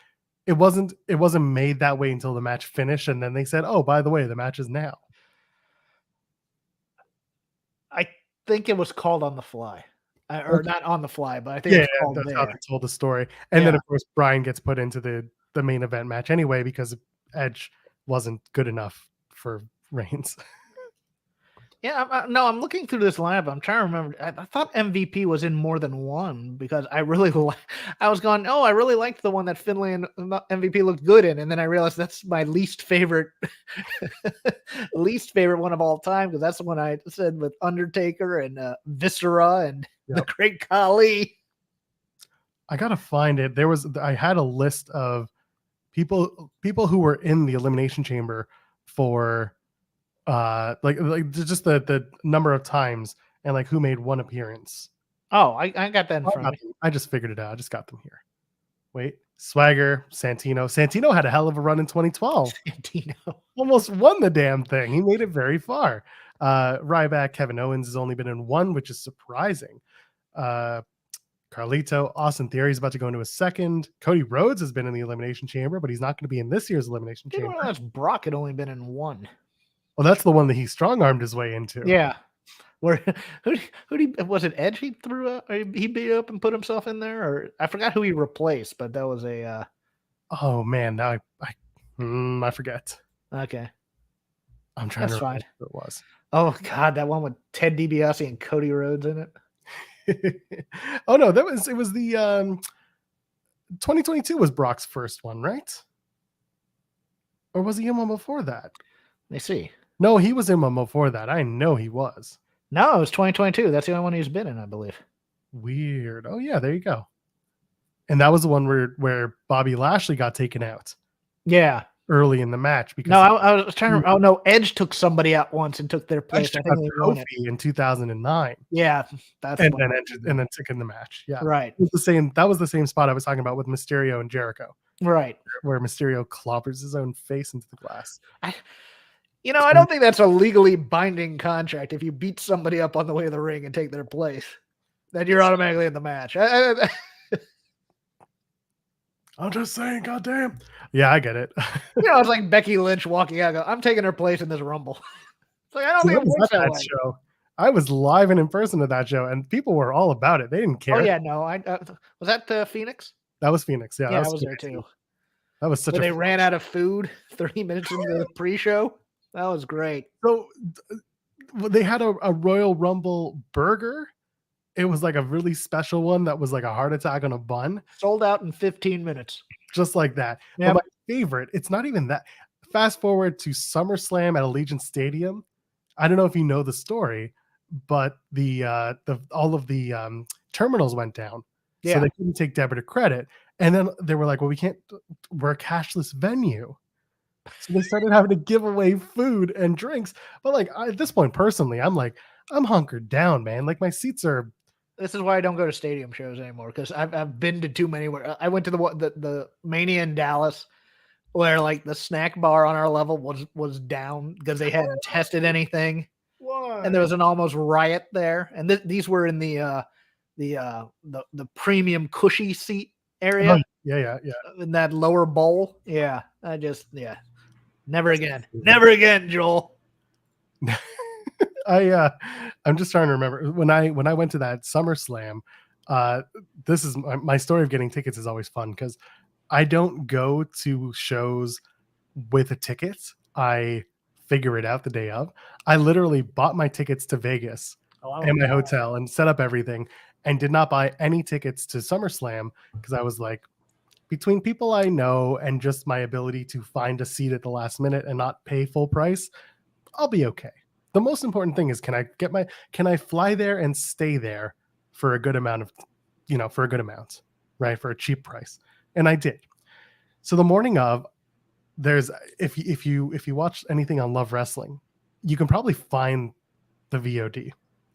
it wasn't made that way until the match finished, and then they said, "Oh, by the way, the match is now." I think it was called on the fly, or not on the fly, but I think it's called that's there. how they told the story. And then of course Brian gets put into the main event match anyway because Edge wasn't good enough for Reigns. Yeah, I'm looking through this lineup. I'm trying to remember. I thought MVP was in more than one because I really I was going, oh, I really liked the one that Finlay and MVP looked good in, and then I realized that's my least favorite one of all time because that's the one I said with Undertaker and Viscera and the Great Khali. I gotta find it. I had a list of people who were in the Elimination Chamber for like just the number of times and like who made one appearance. Oh, I got that in front of me. I just figured it out. I just got them here. Wait, Swagger, Santino had a hell of a run in 2012. Santino almost won the damn thing. He made it very far. Ryback, Kevin Owens has only been in one, which is surprising. Carlito, Austin Theory is about to go into a second. Cody Rhodes has been in the Elimination Chamber, but he's not going to be in this year's Elimination Chamber. Realize Brock had only been in one. Well, that's the one that he strong-armed his way into. Yeah. Where who was it? Edge he threw up, or he beat up and put himself in there, or I forgot who he replaced, but that was a. Oh man, now I forget. Okay, I'm trying to remember who it was. Oh God, that one with Ted DiBiase and Cody Rhodes in it. Oh no, it was the 2022 was Brock's first one, right? Or was he in one before that? Let me see. No, he was in one before that. I know he was. No, it was 2022. That's the only one he's been in, I believe. Weird. Oh yeah, there you go. And that was the one where Bobby Lashley got taken out. Yeah. Early in the match because I was trying to. Oh no, Edge took somebody out once and took their place. I think they won it in 2009. Yeah, that's and then took in the match. Yeah, right. It was the same. That was the same spot I was talking about with Mysterio and Jericho. Right, where Mysterio clobbers his own face into the glass. I don't think that's a legally binding contract. If you beat somebody up on the way to the ring and take their place, then you're automatically in the match. I'm just saying, goddamn. Yeah, I get it. It's like Becky Lynch walking out. I'm taking her place in this Rumble. It's like I don't think it works that way. Show. I was live and in person at that show, and people were all about it. They didn't care. Oh yeah, no. Was that Phoenix? That was Phoenix. Yeah, I was there too. That was such. They ran out of food 30 minutes into the pre-show. That was great. So they had a Royal Rumble burger. It was like a really special one that was like a heart attack on a bun. Sold out in 15 minutes. Just like that. Yep. But my favorite, it's not even that. Fast forward to SummerSlam at Allegiant Stadium. I don't know if you know the story, but all of the terminals went down. Yeah. So they couldn't take debit or credit. And then they were like, well, we're a cashless venue. So they started having to give away food and drinks. But like at this point, personally, I'm hunkered down, man. Like my seats are. This is why I don't go to stadium shows anymore, because I've been to too many. Where I went to the Mania in Dallas, where like the snack bar on our level was down because they hadn't tested anything. Why? And there was an almost riot there. And these were in the premium cushy seat area. Oh, yeah. In that lower bowl. Yeah. Never again, Joel. I'm just trying to remember when I went to that SummerSlam. This is my story of getting tickets is always fun because I don't go to shows with a ticket. I figure it out the day of. I literally bought my tickets to Vegas and my hotel and set up everything and did not buy any tickets to SummerSlam because I was like, between people I know and just my ability to find a seat at the last minute and not pay full price, I'll be okay. The most important thing is, can I fly there and stay there for a good amount, right? For a cheap price. And I did. So the morning of, if you watch anything on Love Wrestling, you can probably find the VOD.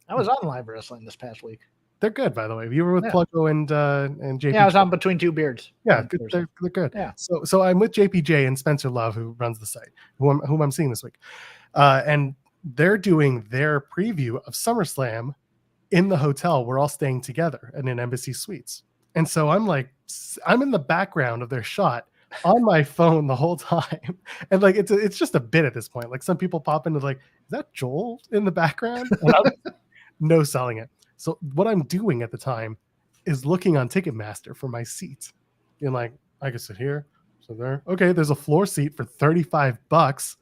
I was on Live Wrestling this past week. They're good, by the way. You were with Pluggo and JPJ. Yeah, I was on Between Two Beards. Yeah, they're good. Yeah. So I'm with JPJ and Spencer Love, who runs the site, whom I'm seeing this week, and they're doing their preview of SummerSlam in the hotel. We're all staying together and in Embassy Suites, and so I'm in the background of their shot on my phone the whole time, and like it's just a bit at this point. Like some people pop into like, is that Joel in the background? And I'm no selling it. So what I'm doing at the time is looking on Ticketmaster for my seat. And like, I can sit here, so there. Okay, there's a floor seat for $35,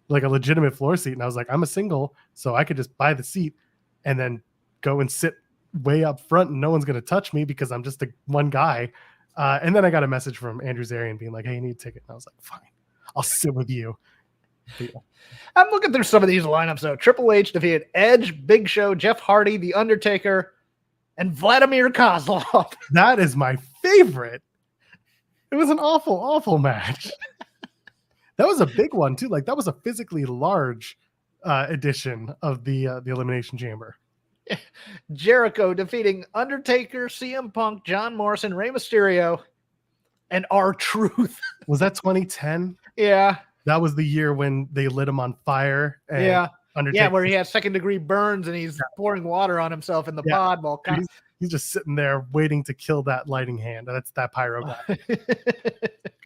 like a legitimate floor seat. And I was like, I'm a single, so I could just buy the seat and then go and sit way up front, and no one's gonna touch me because I'm just one guy. And then I got a message from Andrew Zarian being like, hey, you need a ticket. And I was like, fine, I'll sit with you. Yeah. I'm looking through some of these lineups though. Triple H defeated Edge, Big Show, Jeff Hardy, The Undertaker, and Vladimir Kozlov. That is my favorite. It was an awful match. That was a big one too. Like that was a physically large edition of the Elimination Chamber. Jericho defeating Undertaker, CM Punk, John Morrison, Rey Mysterio, and R-Truth. Was that 2010? Yeah. That was the year when they lit him on fire. And Undertaker, yeah, where he has second-degree burns and he's pouring water on himself in the pod while he's just sitting there waiting to kill that lighting hand. That's that pyro guy.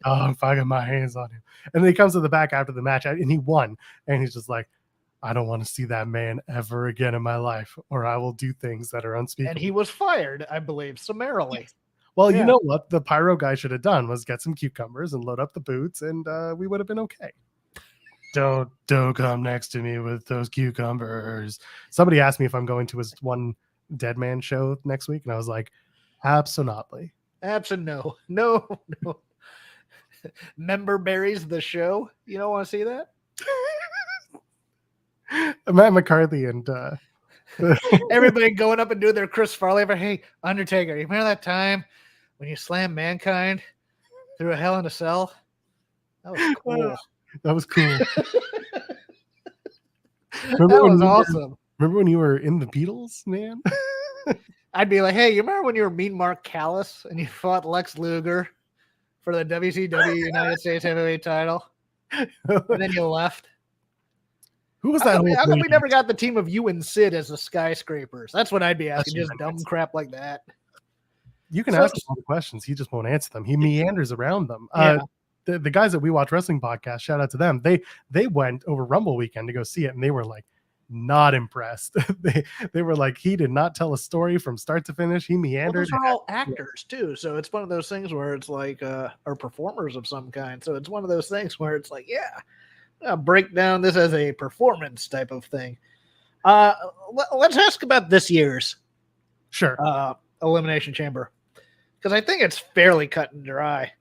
Oh, if I get my hands on him. And then he comes to the back after the match, and he won. And he's just like, I don't want to see that man ever again in my life, or I will do things that are unspeakable. And he was fired, I believe, summarily. Well, you know what the pyro guy should have done was get some cucumbers and load up the boots, and we would have been okay. Don't come next to me with those cucumbers. Somebody asked me if I'm going to his one Dead Man show next week, and I was like, absolutely. No. Member buries the show. You don't want to see that? Matt McCarthy and everybody going up and doing their Chris Farley. Hey, Undertaker, you remember that time when you slammed Mankind through a Hell in a Cell? That was cool. That was cool. That was awesome. Remember when you were in the Beatles, man? I'd be like, hey, you remember when you were Mean Mark Callis and you fought Lex Luger for the WCW United States Heavyweight title? And then you left. Who was that? How come we never got the team of you and Sid as the Skyscrapers? That's what I'd be asking. Just dumb crap like that. You can ask him all the questions. He just won't answer them. He meanders around them. Yeah. The guys that We Watch Wrestling podcast, shout out to them. They went over Rumble weekend to go see it, and they were like not impressed. they were like, he did not tell a story from start to finish. He meandered. Well, those are all actors too, so it's one of those things where it's like or performers of some kind. So it's one of those things where it's like, I'll break down this as a performance type of thing. Let's ask about this year's Elimination Chamber, because I think it's fairly cut and dry.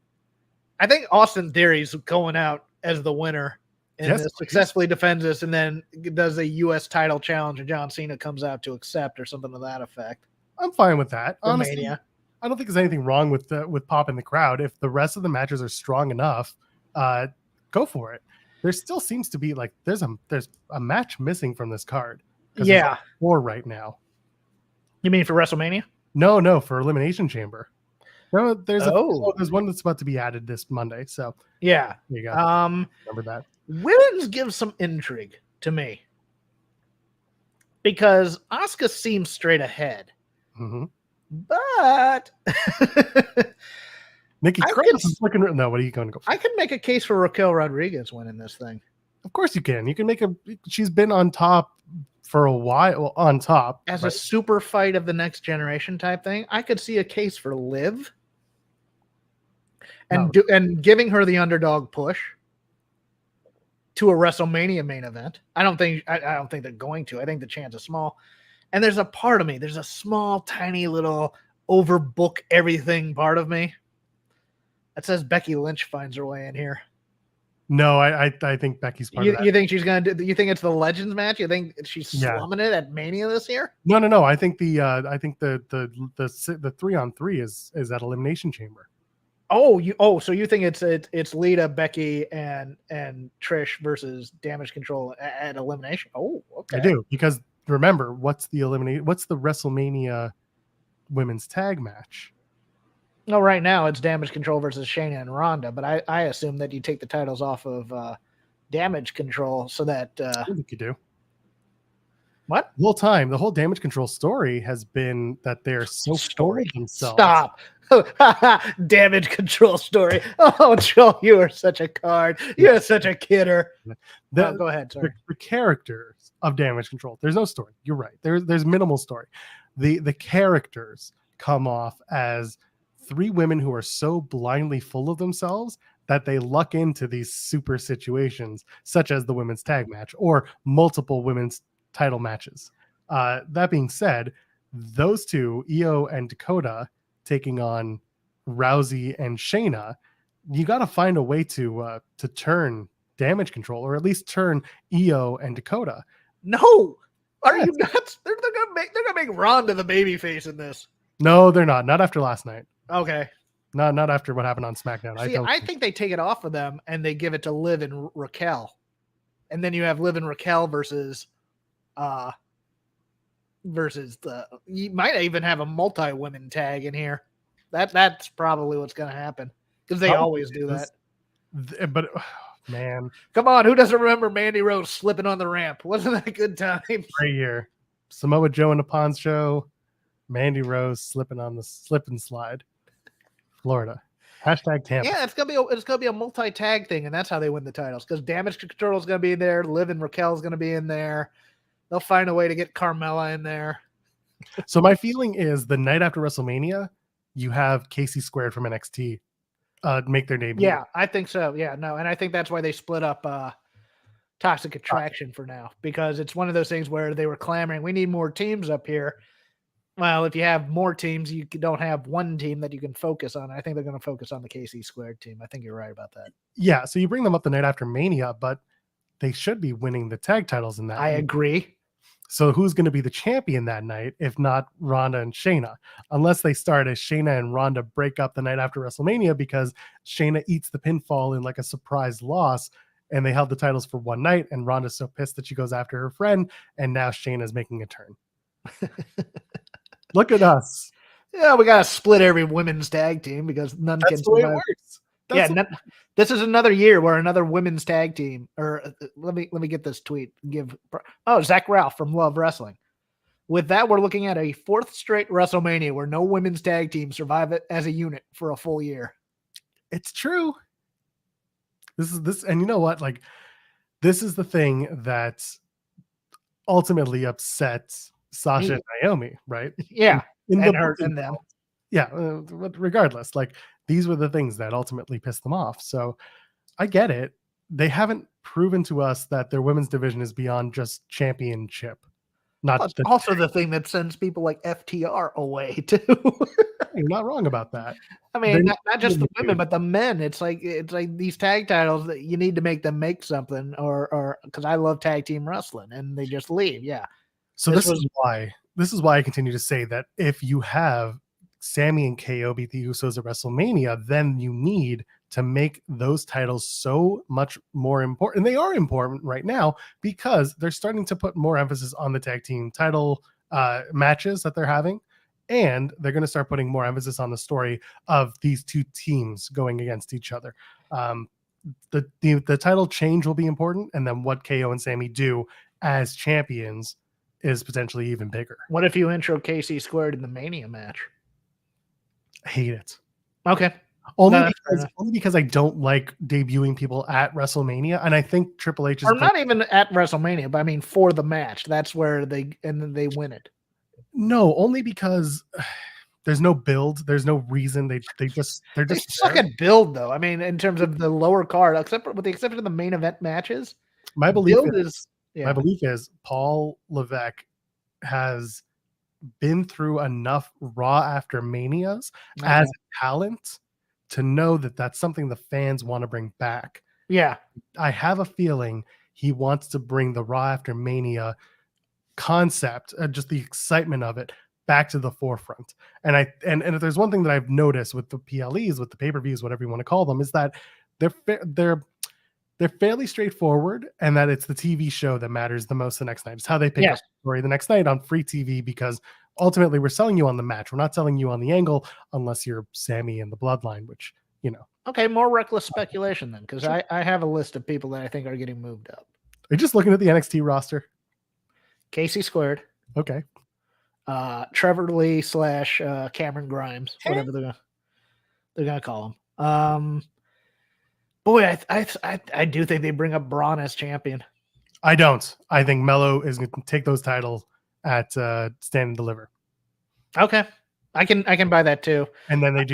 I think Austin Theory's going out as the winner and successfully defends this, and then does a U.S. title challenge, and John Cena comes out to accept or something to that effect. I'm fine with that. Honestly, I don't think there's anything wrong with popping the crowd. If the rest of the matches are strong enough, go for it. There still seems to be like there's a match missing from this card. Yeah, like 4 right now. You mean for WrestleMania? No, for Elimination Chamber. No, there's one that's about to be added this Monday. So yeah, there you go. Remember that. Women's gives some intrigue to me because Asuka seems straight ahead, but Nikki Cross is looking. No, what are you going to go for? I could make a case for Raquel Rodriguez winning this thing. Of course you can. You can make she's been on top for a while, on top. As a super fight of the next generation type thing, I could see a case for Liv and giving her the underdog push to a WrestleMania main event. I don't think they're going to. I think the chance is small. And there's a part of me, there's a small, tiny little overbook everything part of me that says Becky Lynch finds her way in here. No, I think Becky's part of that. You think she's gonna do? You think it's the Legends match? You think she's slumming it at Mania this year? No. I think the 3-on-3 is at Elimination Chamber. So you think it's Lita, Becky, and Trish versus Damage Control at Elimination? Oh, okay. I do, because remember, what's the WrestleMania women's tag match. No, right now it's Damage Control versus Shayna and Ronda, but I assume that you take the titles off of Damage Control so that I think you do. What? The whole time, the whole Damage Control story has been that they're so full of themselves. Stop. Damage Control story. Oh, Joel, you are such a card. You're such a kidder. Go ahead. Sorry. The characters of Damage Control. There's no story. You're right. There's minimal story. The characters come off as three women who are so blindly full of themselves that they luck into these super situations, such as the women's tag match or multiple women's title matches. That being said, those two, Io and Dakota, taking on Rousey and Shayna, you got to find a way to turn Damage Control, or at least turn Io and Dakota. No, are you nuts? They're gonna make Ronda the babyface in this. No, they're not. Not after last night. Okay. Not after what happened on SmackDown. See, I think they take it off of them and they give it to Liv and Raquel, and then you have Liv and Raquel versus you might even have a multi-women tag in here. That's probably what's going to happen because they always do that. But man, come on, who doesn't remember Mandy Rose slipping on the ramp? Wasn't that a good time? Right here, Samoa Joe and the Pawn Show, Mandy Rose slipping on the slip and slide. Florida. Hashtag Tampa. Yeah, it's gonna be a multi-tag thing, and that's how they win the titles. Because Damage Control is gonna be in there, Liv and Raquel is gonna be in there. They'll find a way to get Carmella in there. So my feeling is the night after WrestleMania, you have Casey Squared from NXT make their debut. Yeah, I think so. Yeah, no, and I think that's why they split up Toxic Attraction for now, because it's one of those things where they were clamoring, we need more teams up here. Well, if you have more teams, you don't have one team that you can focus on. I think they're going to focus on the KC Squared team. I think you're right about that. Yeah, so you bring them up the night after Mania, but they should be winning the tag titles in that. I agree. So who's going to be the champion that night, if not Ronda and Shayna? Unless they start as Shayna and Ronda break up the night after WrestleMania because Shayna eats the pinfall in like a surprise loss, and they held the titles for one night, and Ronda's so pissed that she goes after her friend, and now Shayna's making a turn. Look at us. Yeah, we gotta split every women's tag team because none can survive. It works. This is another year where another women's tag team. Or let me get this tweet. Zach Ralph from Love Wrestling. With that, we're looking at a fourth straight WrestleMania where no women's tag team survive it as a unit for a full year. It's true. This, and you know what? Like, this is the thing that ultimately upsets Sasha and Naomi, right? Yeah, and them. Yeah, regardless, like these were the things that ultimately pissed them off. So I get it. They haven't proven to us that their women's division is beyond just championship. Also the thing that sends people like FTR away too. You're not wrong about that. I mean, not just the women, but the men. It's like these tag titles that you need to make them make something, or because I love tag team wrestling, and they just leave. Yeah. So this is why I continue to say that if you have Sammy and KO beat the Usos at WrestleMania, then you need to make those titles so much more important. And they are important right now because they're starting to put more emphasis on the tag team title matches that they're having. And they're going to start putting more emphasis on the story of these two teams going against each other. The title change will be important. And then what KO and Sammy do as champions is potentially even bigger. What if you intro KC Squared in the Mania match? I hate it. Okay. Only because I don't like debuting people at WrestleMania, and I think Triple H is not even at WrestleMania, but I mean for the match. That's where they win it. No, only because there's no build, there's no reason. They suck at build though. I mean, in terms of the lower card, with the exception of the main event matches, my belief is Paul Levesque has been through enough Raw after Manias as a talent to know that that's something the fans want to bring back. Yeah. I have a feeling he wants to bring the Raw after Mania concept, just the excitement of it, back to the forefront. And if there's one thing that I've noticed with the PLEs, with the pay-per-views, whatever you want to call them, is that they're fairly straightforward, and that it's the TV show that matters the most the next night. It's how they pick up the story the next night on free TV, because ultimately we're selling you on the match. We're not selling you on the angle unless you're Sammy and the Bloodline, which, you know. Okay, more reckless speculation then, because I have a list of people that I think are getting moved up. Are you just looking at the NXT roster? Casey Squared. Okay. Trevor Lee / Cameron Grimes, whatever they're gonna call him. Boy, I do think they bring up Braun as champion. I don't. I think Mello is going to take those titles at Stand and Deliver. Okay, I can buy that too. And then they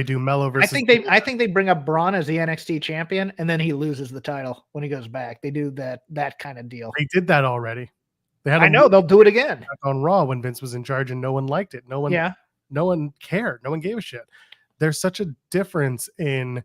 do Mello versus. I think they bring up Braun as the NXT champion, and then he loses the title when he goes back. They do that kind of deal. They did that already. I know they'll do it again on Raw when Vince was in charge, and no one liked it. No one cared. No one gave a shit. There's such a difference in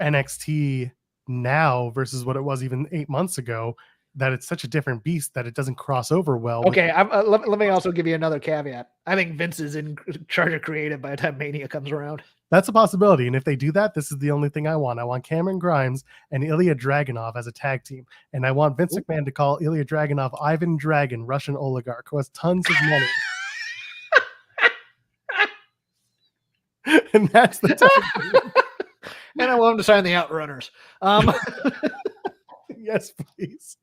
NXT now versus what it was even 8 months ago, that it's such a different beast that it doesn't cross over well. Okay, let me also give you another caveat. I think Vince is in charge of creative by the time Mania comes around. That's a possibility, and if they do that, this is the only thing I want. I want Cameron Grimes and Ilya Dragunov as a tag team, and I want Vince McMahon to call Ilya Dragunov Ivan Dragon, Russian oligarch who has tons of money. And that's the time. And I want him to sign the Outrunners. Yes, please.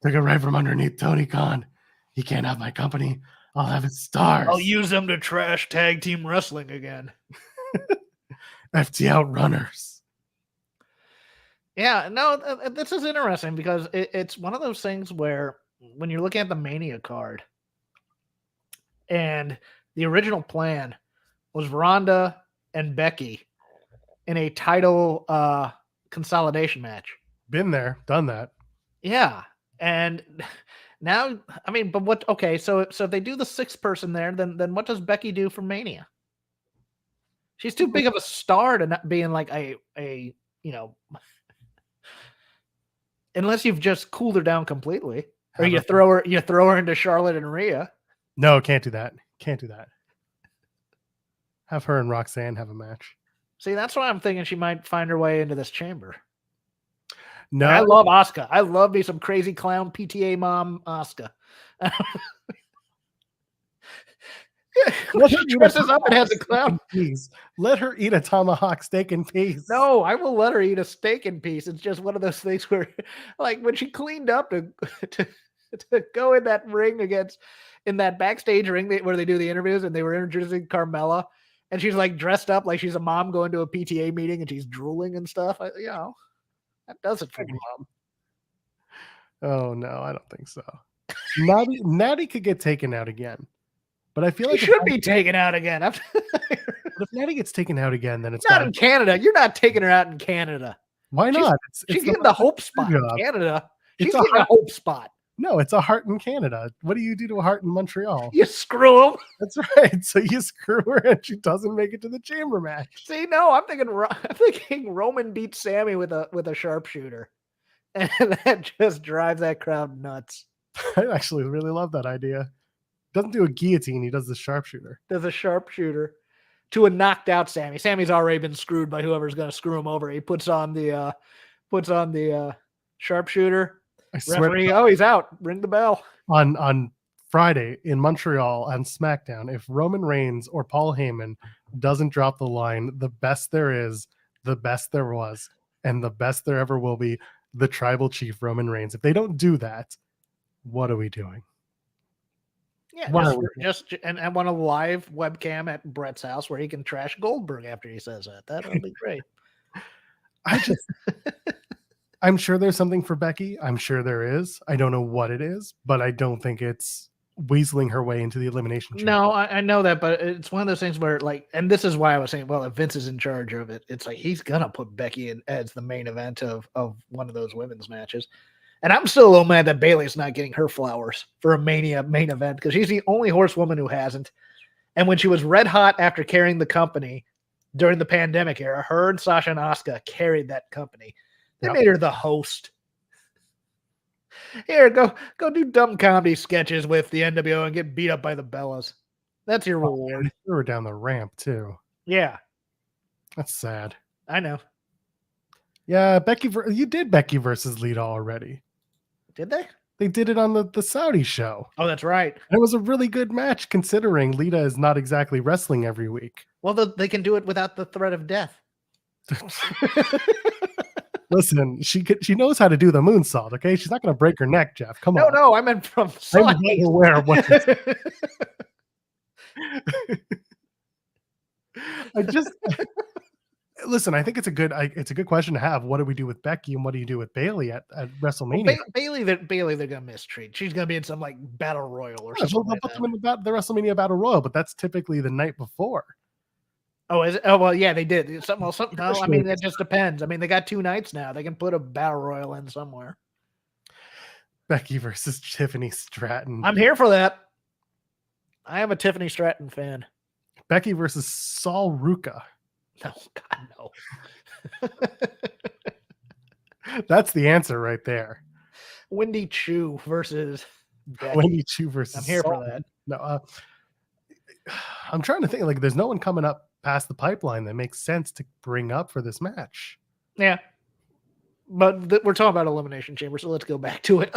Took it right from underneath Tony Khan. He can't have my company. I'll have its stars. I'll use them to trash tag team wrestling again. FT Outrunners. Yeah, no, this is interesting because it's one of those things where when you're looking at the Mania card, and the original plan was Ronda and Becky in a title consolidation match. Been there, done that. Yeah, and now, I mean, but what? Okay, so if they do the 6th person there, then what does Becky do for Mania? She's too big of a star to not being like a unless you've just cooled her down completely, or you throw her into Charlotte and Rhea. No, can't do that. Can't do that. Have her and Roxanne have a match. See, that's why I'm thinking she might find her way into this chamber. No, and I love Asuka. I love me some crazy clown PTA mom Asuka. She dresses up and has a clown. Peace. Let her eat a tomahawk steak in peace. No, I will let her eat a steak in peace. It's just one of those things where, like, when she cleaned up to go in that ring in that backstage ring where they do the interviews, and they were introducing Carmella, and she's like dressed up like she's a mom going to a PTA meeting, and she's drooling and stuff. That does it for me. Oh no, I don't think so. Natty could get taken out again. But I feel like she should be taken out again. But if Natty gets taken out again, then it's not in Canada. You're not taking her out in Canada. Why not? She's getting the hope spot in Canada. She's getting a hope spot. No, it's a heart in Canada. What do you do to a heart in Montreal? You screw them. That's right. So you screw her and she doesn't make it to the chamber match. See, no, I'm thinking Roman beats Sammy with a sharpshooter. And that just drives that crowd nuts. I actually really love that idea. Doesn't do a guillotine, he does the sharpshooter. Does a sharpshooter to a knocked out Sammy. Sammy's already been screwed by whoever's going to screw him over. He puts on the sharpshooter. Referee, he's out. Ring the bell. On Friday in Montreal on SmackDown, if Roman Reigns or Paul Heyman doesn't drop the line, the best there is, the best there was, and the best there ever will be, the tribal chief Roman Reigns. If they don't do that, what are we doing? Yeah, and I want a live webcam at Brett's house where he can trash Goldberg after he says that. That would be great. I'm sure there's something for Becky. I'm sure there is. I don't know what it is, but I don't think it's weaseling her way into the Elimination Chamber. No, I know that, but it's one of those things where, like, and this is why I was saying, well, if Vince is in charge of it, it's like he's gonna put Becky in as the main event of one of those women's matches. And I'm still a little mad that Bayley's not getting her flowers for a Mania main event, because she's the only horsewoman who hasn't. And when she was red hot after carrying the company during the pandemic era, her and Sasha and Asuka carried that company. They made her the host. Here, go do dumb comedy sketches with the NWO and get beat up by the Bellas. That's your reward. They threw her down the ramp too. Yeah, that's sad. I know. Yeah, you did Becky versus Lita already. Did they? They did it on the Saudi show. Oh, that's right. And it was a really good match considering Lita is not exactly wrestling every week. Well, they can do it without the threat of death. Listen, she knows how to do the moonsault, okay? She's not going to break her neck, Jeff. Come on. No, I meant from I'm well aware of what listen, I think it's a good question to have. What do we do with Becky and what do you do with Bayley at WrestleMania? Well, Bayley, they're gonna mistreat. She's gonna be in some like battle royal or something. They'll put them in the WrestleMania battle royal, but that's typically the night before. Oh, is it? Oh, well, yeah, they did. Something. No, I mean, it just depends. I mean, they got 2 nights now. They can put a battle royal in somewhere. Becky versus Tiffany Stratton. I'm here for that. I am a Tiffany Stratton fan. Becky versus Sol Ruka. No, God, no. That's the answer right there. Wendy Chu versus Becky. Wendy Chu versus I'm here Sol. for that. No, I'm trying to think. Like, there's no one coming up past the pipeline that makes sense to bring up for this match. Yeah. But we're talking about Elimination Chamber, so let's go back to it.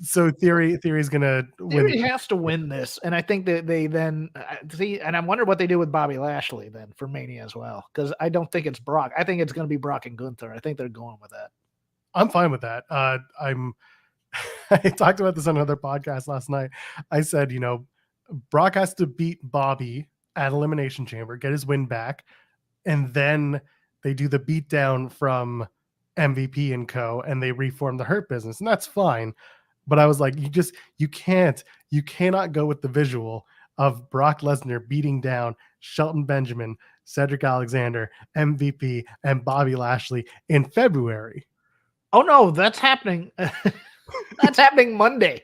So Theory's gonna win. Theory has to win this, and I think that they then see, and I wonder what they do with Bobby Lashley then for Mania as well, because I don't think it's Brock. I think it's going to be Brock and Gunther. I think they're going with that. I'm fine with that. I talked about this on another podcast last night. I said, Brock has to beat Bobby at Elimination Chamber, get his win back, and then they do the beatdown from MVP and co, and they reform the Hurt Business, and that's fine. But I was like, you cannot go with the visual of Brock Lesnar beating down Shelton Benjamin, Cedric Alexander, MVP, and Bobby Lashley in February. Oh no, that's happening. That's happening Monday.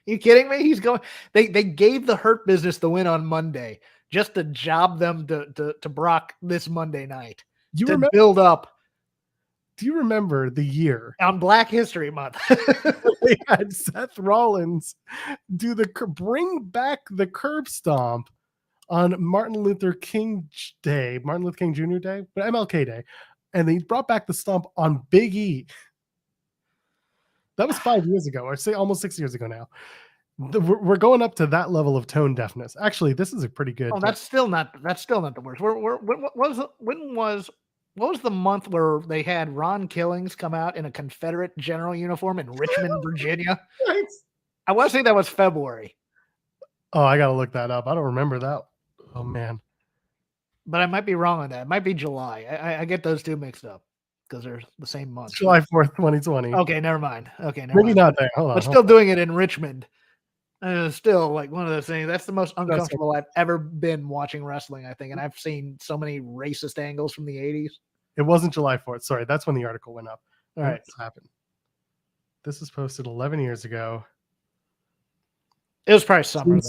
You kidding me? He's going. They gave the Hurt Business the win on Monday just to job them to Brock this Monday night. Build up. Do you remember the year on Black History Month? They had Seth Rollins bring back the curb stomp on Martin Luther King Jr. Day, but MLK Day, and they brought back the stomp on Big E. That was 5 years ago, or say almost 6 years ago now. We're going up to that level of tone deafness. Actually, this is a pretty good. Oh, that's still not the worst. What was the month where they had Ron Killings come out in a Confederate general uniform in Richmond, Virginia? Right. I want to say that was February. Oh, I got to look that up. I don't remember that. Oh, man. But I might be wrong on that. It might be July. I get those two mixed up because they're the same month. July 4th, 2020. Okay, never mind. Maybe not there. Hold on. But still doing it in Richmond. Still like one of those things. That's the most uncomfortable I've ever been watching wrestling, I think. And I've seen so many racist angles from the 80s. It wasn't July 4th. Sorry, that's when the article went up. All right. What's happened? This was posted 11 years ago. It was probably summer.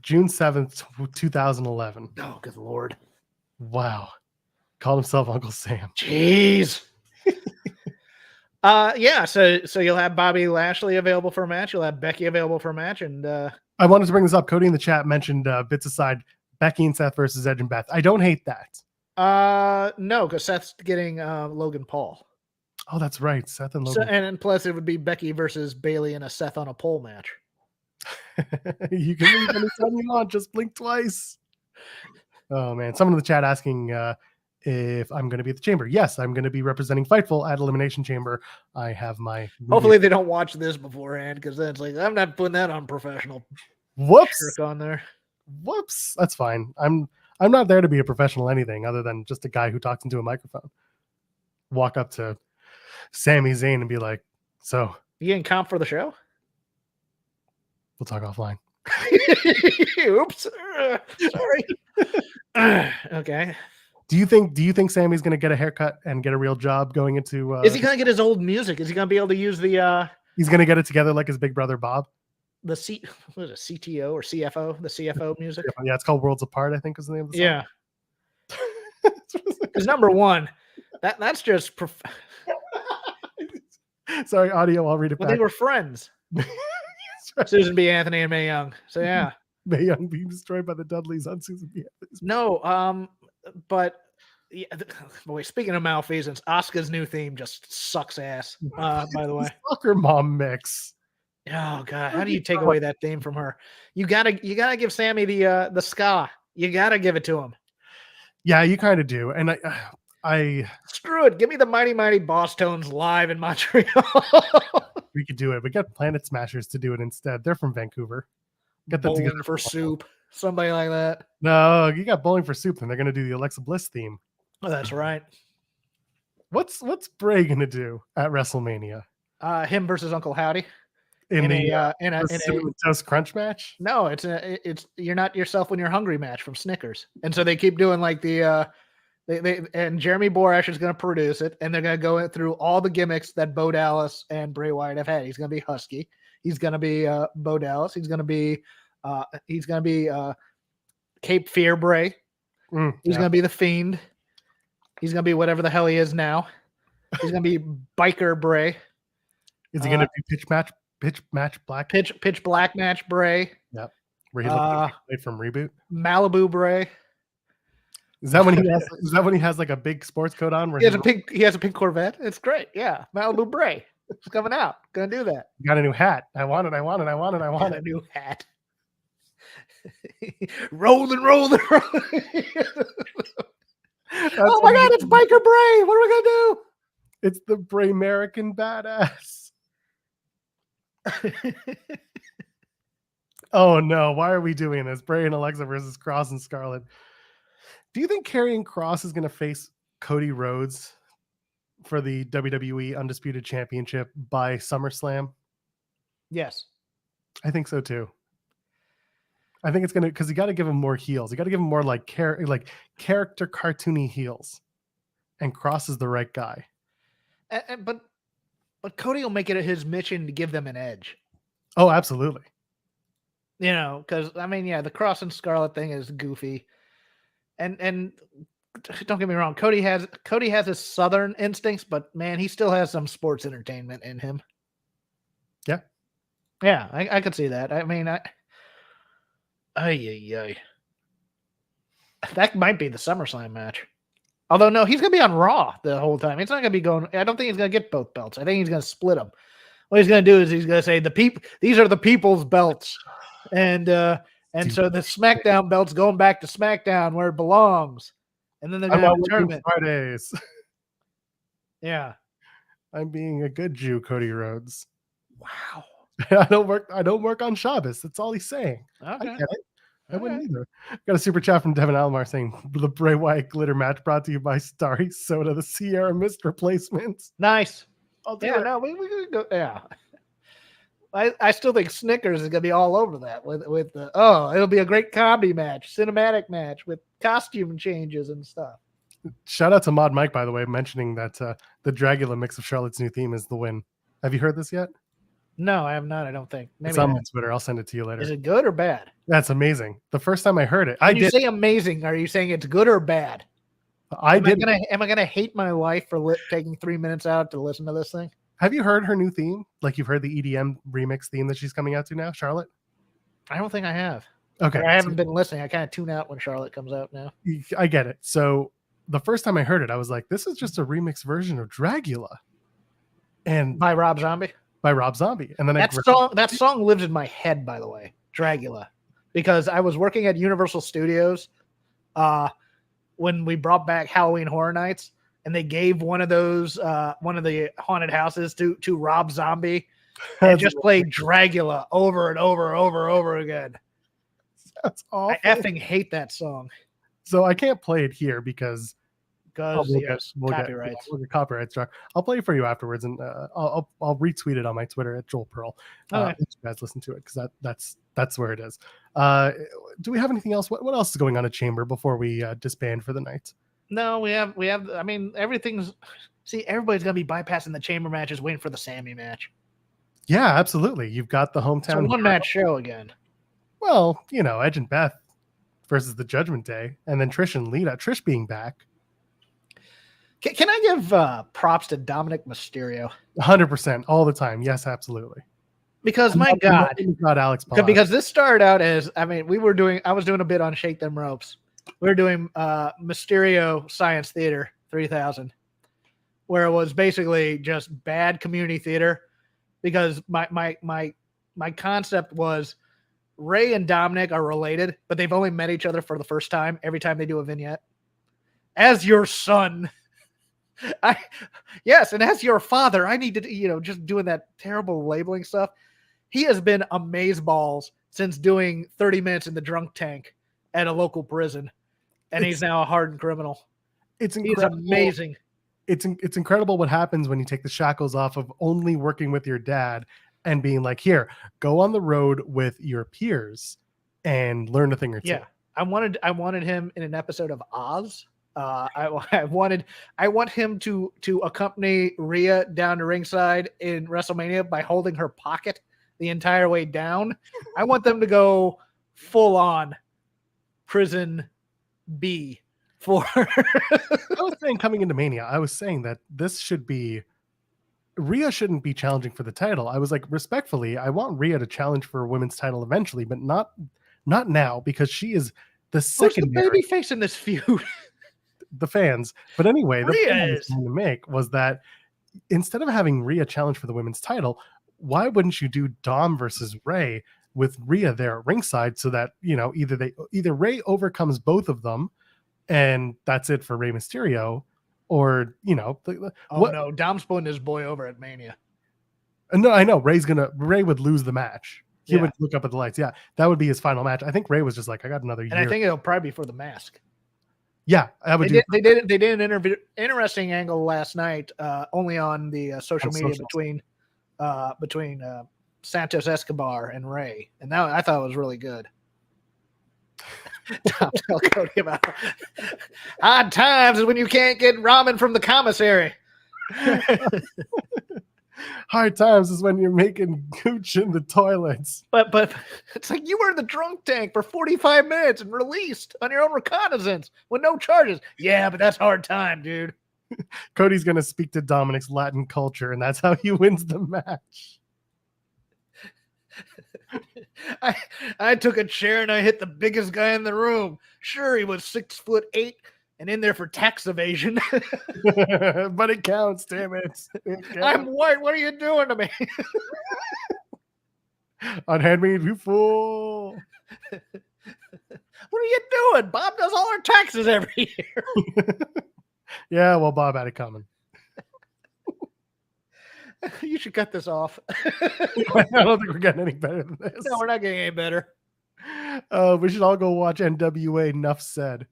June 7th, 2011. Oh, good Lord. Wow. Called himself Uncle Sam. Jeez. Yeah, so you'll have Bobby Lashley available for a match. You'll have Becky available for a match. And I wanted to bring this up. Cody in the chat mentioned bits aside, Becky and Seth versus Edge and Beth. I don't hate that. No, because Seth's getting Logan Paul. Oh, that's right. Seth and Logan. And plus it would be Becky versus Bayley in a Seth on a pole match. You can leave anytime you want. Just blink twice. Oh, man. Someone in the chat asking if I'm going to be at the Chamber. Yes, I'm going to be representing Fightful at Elimination Chamber. I have my... Hopefully they don't watch this beforehand, because then it's like, I'm not putting that on professional. Whoops. On there. Whoops. That's fine. I'm not there to be a professional anything other than just a guy who talks into a microphone. Walk up to Sami Zayn and be like, so... You getting comp for the show? We'll talk offline. Oops. Sorry. Okay. Do you think Sammy's going to get a haircut and get a real job going into... Is he going to get his old music? Is he going to be able to use the... He's going to get it together like his big brother, Bob? What is it, CTO or CFO? The CFO music? Yeah, it's called Worlds Apart, I think is the name of the song. Yeah. Because number one, that's just... Sorry, audio, I'll read it back. They were friends. Right. Susan B. Anthony and Mae Young. So, yeah. Mae Young being destroyed by the Dudleys on Susan B. Anthony's. No, but Yeah, boy, speaking of malfeasance, Asuka's new theme just sucks ass. By the way, soccer mom mix. Oh god, how do you take away that theme from her? You gotta give Sammy the ska. You gotta give it to him. Yeah, you kind of do, and I screw it. Give me the Mighty Boss Tones live in Montreal. We could do it. We got Planet Smashers to do it instead. They're from Vancouver. Get them Bowling for Soup, somebody like that. No, you got Bowling for Soup, and they're gonna do the Alexa Bliss theme. Oh, that's right. What's Bray gonna do at WrestleMania? Him versus Uncle Howdy. In a toast crunch match? No, it's You're Not Yourself When You're Hungry match from Snickers. And so they keep doing like the and Jeremy Borash is going to produce it, and they're going to go through all the gimmicks that Bo Dallas and Bray Wyatt have had. He's going to be Husky. He's going to be Bo Dallas. He's going to be Cape Fear Bray. He's going to be the Fiend. He's going to be whatever the hell he is now. He's going to be Biker Bray. Is he going to be Pitch Black match Bray? Yep. Where he looked from Reboot. Malibu Bray. Is that when he has like a big sports coat on? Where he has a pink Corvette. It's great. Yeah, Malibu Bray. It's coming out. Gonna do that. Got a new hat. I want it. A new hat. rolling. Oh my God! It's Biker Bray. What are we gonna do? It's the Bray American Badass. Oh no! Why are we doing this? Bray and Alexa versus Cross and Scarlett. Do you think Karrion Kross is going to face Cody Rhodes for the WWE Undisputed Championship by SummerSlam? Yes, I think so too. I think it's going to, because you got to give him more heels. You got to give him more like character cartoony heels, and Kross is the right guy. But Cody will make it his mission to give them an edge. Oh, absolutely. You know, because I mean, yeah, the Kross and Scarlett thing is goofy. And don't get me wrong, Cody has his Southern instincts, but man, he still has some sports entertainment in him. Yeah. Yeah, I could see that. I mean, that might be the SummerSlam match. Although, no, he's going to be on Raw the whole time. He's not going to be going. I don't think he's going to get both belts. I think he's going to split them. What he's going to do is he's going to say these are the people's belts, and so the SmackDown belt's going back to SmackDown where it belongs. And then they're going to have a tournament. Fridays. Yeah. I'm being a good Jew, Cody Rhodes. Wow. I don't work on Shabbos. That's all he's saying. Okay. I get it. I wouldn't either. Got a super chat from Devin Alomar saying the Bray Wyatt glitter match brought to you by Starry Soda, the Sierra Mist replacements. Nice. We go. Yeah. I still think Snickers is gonna be all over that with the it'll be a great comedy match, cinematic match with costume changes and stuff. Shout out to Mod Mike, by the way, mentioning that the Dragula mix of Charlotte's new theme is the win. Have you heard this yet? No, I have not. I don't think. Maybe it's on my Twitter. I'll send it to you later. Is it good or bad? That's amazing. The first time I heard it, When you say amazing, are you saying it's good or bad? Am I gonna hate my wife for taking 3 minutes out to listen to this thing? Have you heard her new theme? Like you've heard the EDM remix theme that she's coming out to now, Charlotte? I don't think I have. Okay. I haven't been listening. I kind of tune out when Charlotte comes out now. I get it. So the first time I heard it, I was like, this is just a remix version of Dragula. And by Rob Zombie? By Rob Zombie. And then that song lives in my head, by the way, Dragula. Because I was working at Universal Studios when we brought back Halloween Horror Nights. And they gave one of the haunted houses to Rob Zombie and just played Dragula over and over again. That's awful. I effing hate that song. So I can't play it here because we'll get copyright struck. I'll play it for you afterwards, and I'll retweet it on my Twitter at Joel Pearl. Let you guys listen to it because that's where it is. Do we have anything else? What else is going on at Chamber before we disband for the night? No, we have. I mean, everybody's gonna be bypassing the Chamber matches, waiting for the Sammy match. Yeah, absolutely. You've got the hometown one match show again. Well, Edge and Beth versus the Judgment Day, and then Trish and Lita. Trish being back. Can I give props to Dominic Mysterio? 100% all the time. Yes, absolutely. Because my God, Alex Palas. Because this started out as I was doing a bit on Shake Them Ropes. we're doing Mysterio Science Theater 3000, where it was basically just bad community theater, because my concept was Ray and Dominic are related, but they've only met each other for the first time every time they do a vignette. As your son, yes, and as your father, I need to, just doing that terrible labeling stuff. He has been amazeballs since doing 30 minutes in the drunk tank at a local prison, and he's now a hardened criminal. It's incredible. He's amazing. It's incredible what happens when you take the shackles off of only working with your dad and being like, here, go on the road with your peers and learn a thing or two. Yeah, I wanted him in an episode of Oz. I want him to accompany Rhea down to ringside in WrestleMania by holding her pocket the entire way down. I want them to go full on prison B for. I was saying coming into Mania, I was saying that this should be, Rhea shouldn't be challenging for the title. I was like, respectfully, I want Rhea to challenge for a women's title eventually, but not now, because she is the secondary baby face in this feud. The fans. But anyway, the point I was trying to make was that instead of having Rhea challenge for the women's title, why wouldn't you do Dom versus Ray with Rhea there at ringside, so that, either Ray overcomes both of them and that's it for Rey Mysterio, or no, Dom's putting his boy over at Mania. No, I know Ray would lose the match. He would look up at the lights. Yeah, that would be his final match. I think Ray was just like, I got another year. And I think it'll probably be for the mask. Yeah, I would. They did an interesting angle last night, only on the social media between Santos Escobar and Ray, and that I thought was really good. Tom, tell Cody about odd times is when you can't get ramen from the commissary. Hard times is when you're making gooch in the toilets. But it's like you were in the drunk tank for 45 minutes and released on your own reconnaissance with no charges. Yeah, but that's hard time, dude. Cody's going to speak to Dominic's Latin culture, and that's how he wins the match. I took a chair and I hit the biggest guy in the room. Sure, he was 6'8" and in there for tax evasion. But it counts, damn it. I'm white. What are you doing to me? Unhand me, you fool. What are you doing? Bob does all our taxes every year. Yeah, well, Bob had it coming. You should cut this off. I don't think we're getting any better than this. No, we're not getting any better. We should all go watch NWA Nuff Said.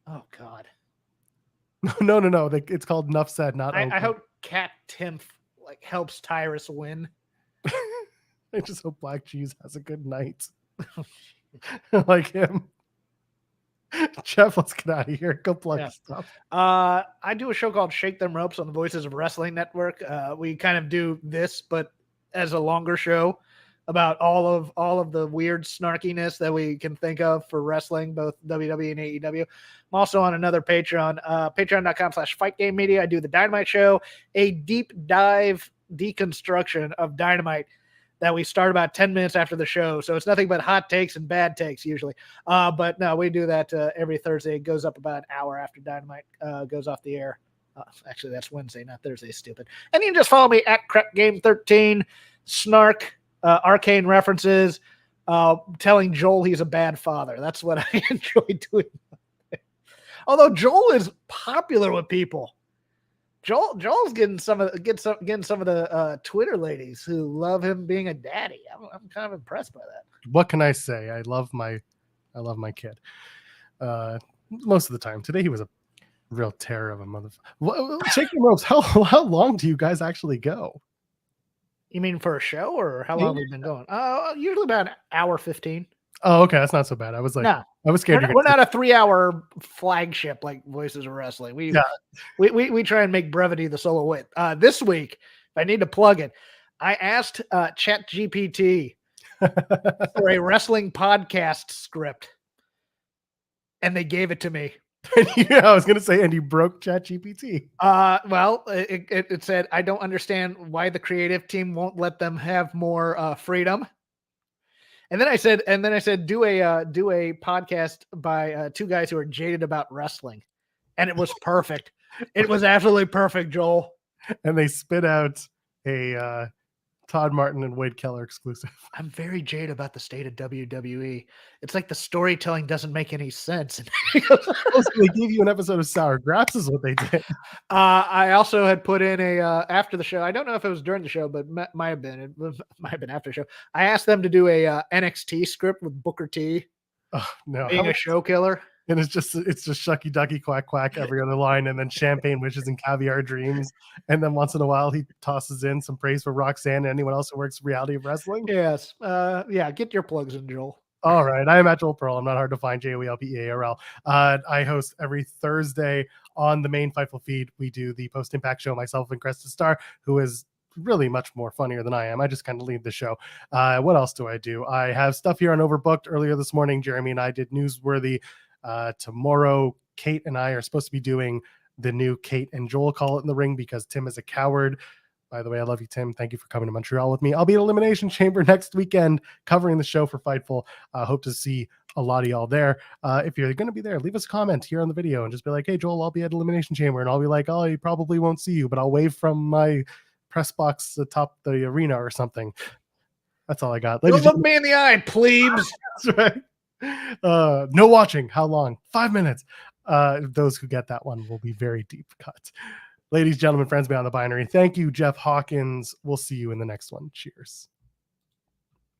Oh, God. No. It's called Nuff Said, not I hope Cat Timph helps Tyrus win. I just hope Black Cheese has a good night. Like him. Jeff, let's get out of here. Go plug stuff. I do a show called Shake Them Ropes on the Voices of Wrestling Network. We kind of do this, but as a longer show about all of the weird snarkiness that we can think of for wrestling, both WWE and AEW. I'm also on another Patreon, patreon.com/FightGameMedia. I do the Dynamite Show, a deep dive deconstruction of Dynamite that we start about 10 minutes after the show. So it's nothing but hot takes and bad takes usually. But no, we do that every Thursday. It goes up about an hour after Dynamite goes off the air. Actually, that's Wednesday, not Thursday. Stupid. And you can just follow me at CrapGame13, Snark, arcane references, telling Joel he's a bad father. That's what I enjoy doing. Although Joel is popular with people. Joel's getting some of the Twitter ladies who love him being a daddy. I'm kind of impressed by that. What can I say? I love my kid. Most of the time. Today he was a real terror of a motherfucker. Shaking ropes. How long do you guys actually go? You mean for a show, or how long have we been going? Usually about an hour 15. Oh, okay, that's not so bad. I was like, no, I was scared. We're not a 3-hour flagship like Voices of Wrestling. We try and make brevity the solo wit. This week, if I need to plug it, I asked ChatGPT for a wrestling podcast script, and they gave it to me. Yeah, I was gonna say, and you broke ChatGPT. Well, it said, I don't understand why the creative team won't let them have more freedom. And then I said, do a podcast by two guys who are jaded about wrestling, and it was perfect. It was absolutely perfect, Joel. And they spit out a Todd Martin and Wade Keller exclusive. I'm very jaded about the state of WWE. It's like the storytelling doesn't make any sense. They gave you an episode of Sour Graps is what they did. I also had put in a after the show. I don't know if it was during the show, but might have been. It might have been after the show. I asked them to do a NXT script with Booker T. Oh, no, being a show killer. And it's just shucky ducky quack quack every other line, and then champagne wishes and caviar dreams, and then once in a while he tosses in some praise for Roxanne and anyone else who works reality of wrestling. Yes, yeah, get your plugs in, Joel. All right, I am at Joel Pearl. I'm not hard to find. JOELPEARL. I host every Thursday on the main Fightful feed. We do the post impact show. Myself and Crested Star, who is really much more funnier than I am. I just kind of lead the show. What else do I do? I have stuff here on Overbooked. Earlier this morning, Jeremy and I did Newsworthy. Tomorrow, Kate and I are supposed to be doing the new Kate and Joel Call It in the Ring because Tim is a coward. By the way, I love you, Tim. Thank you for coming to Montreal with me. I'll be at Elimination Chamber next weekend covering the show for Fightful. Hope to see a lot of y'all there. If you're going to be there, leave us a comment here on the video and just be like, hey, Joel, I'll be at Elimination Chamber. And I'll be like, oh, I probably won't see you, but I'll wave from my press box atop the arena or something. That's all I got. Don't look me in the eye, plebes. That's right. No watching. How long? 5 minutes. Those who get that one will be very deep cut. Ladies, gentlemen, friends beyond the binary, thank you, Jeff Hawkins. We'll see you in the next one. Cheers.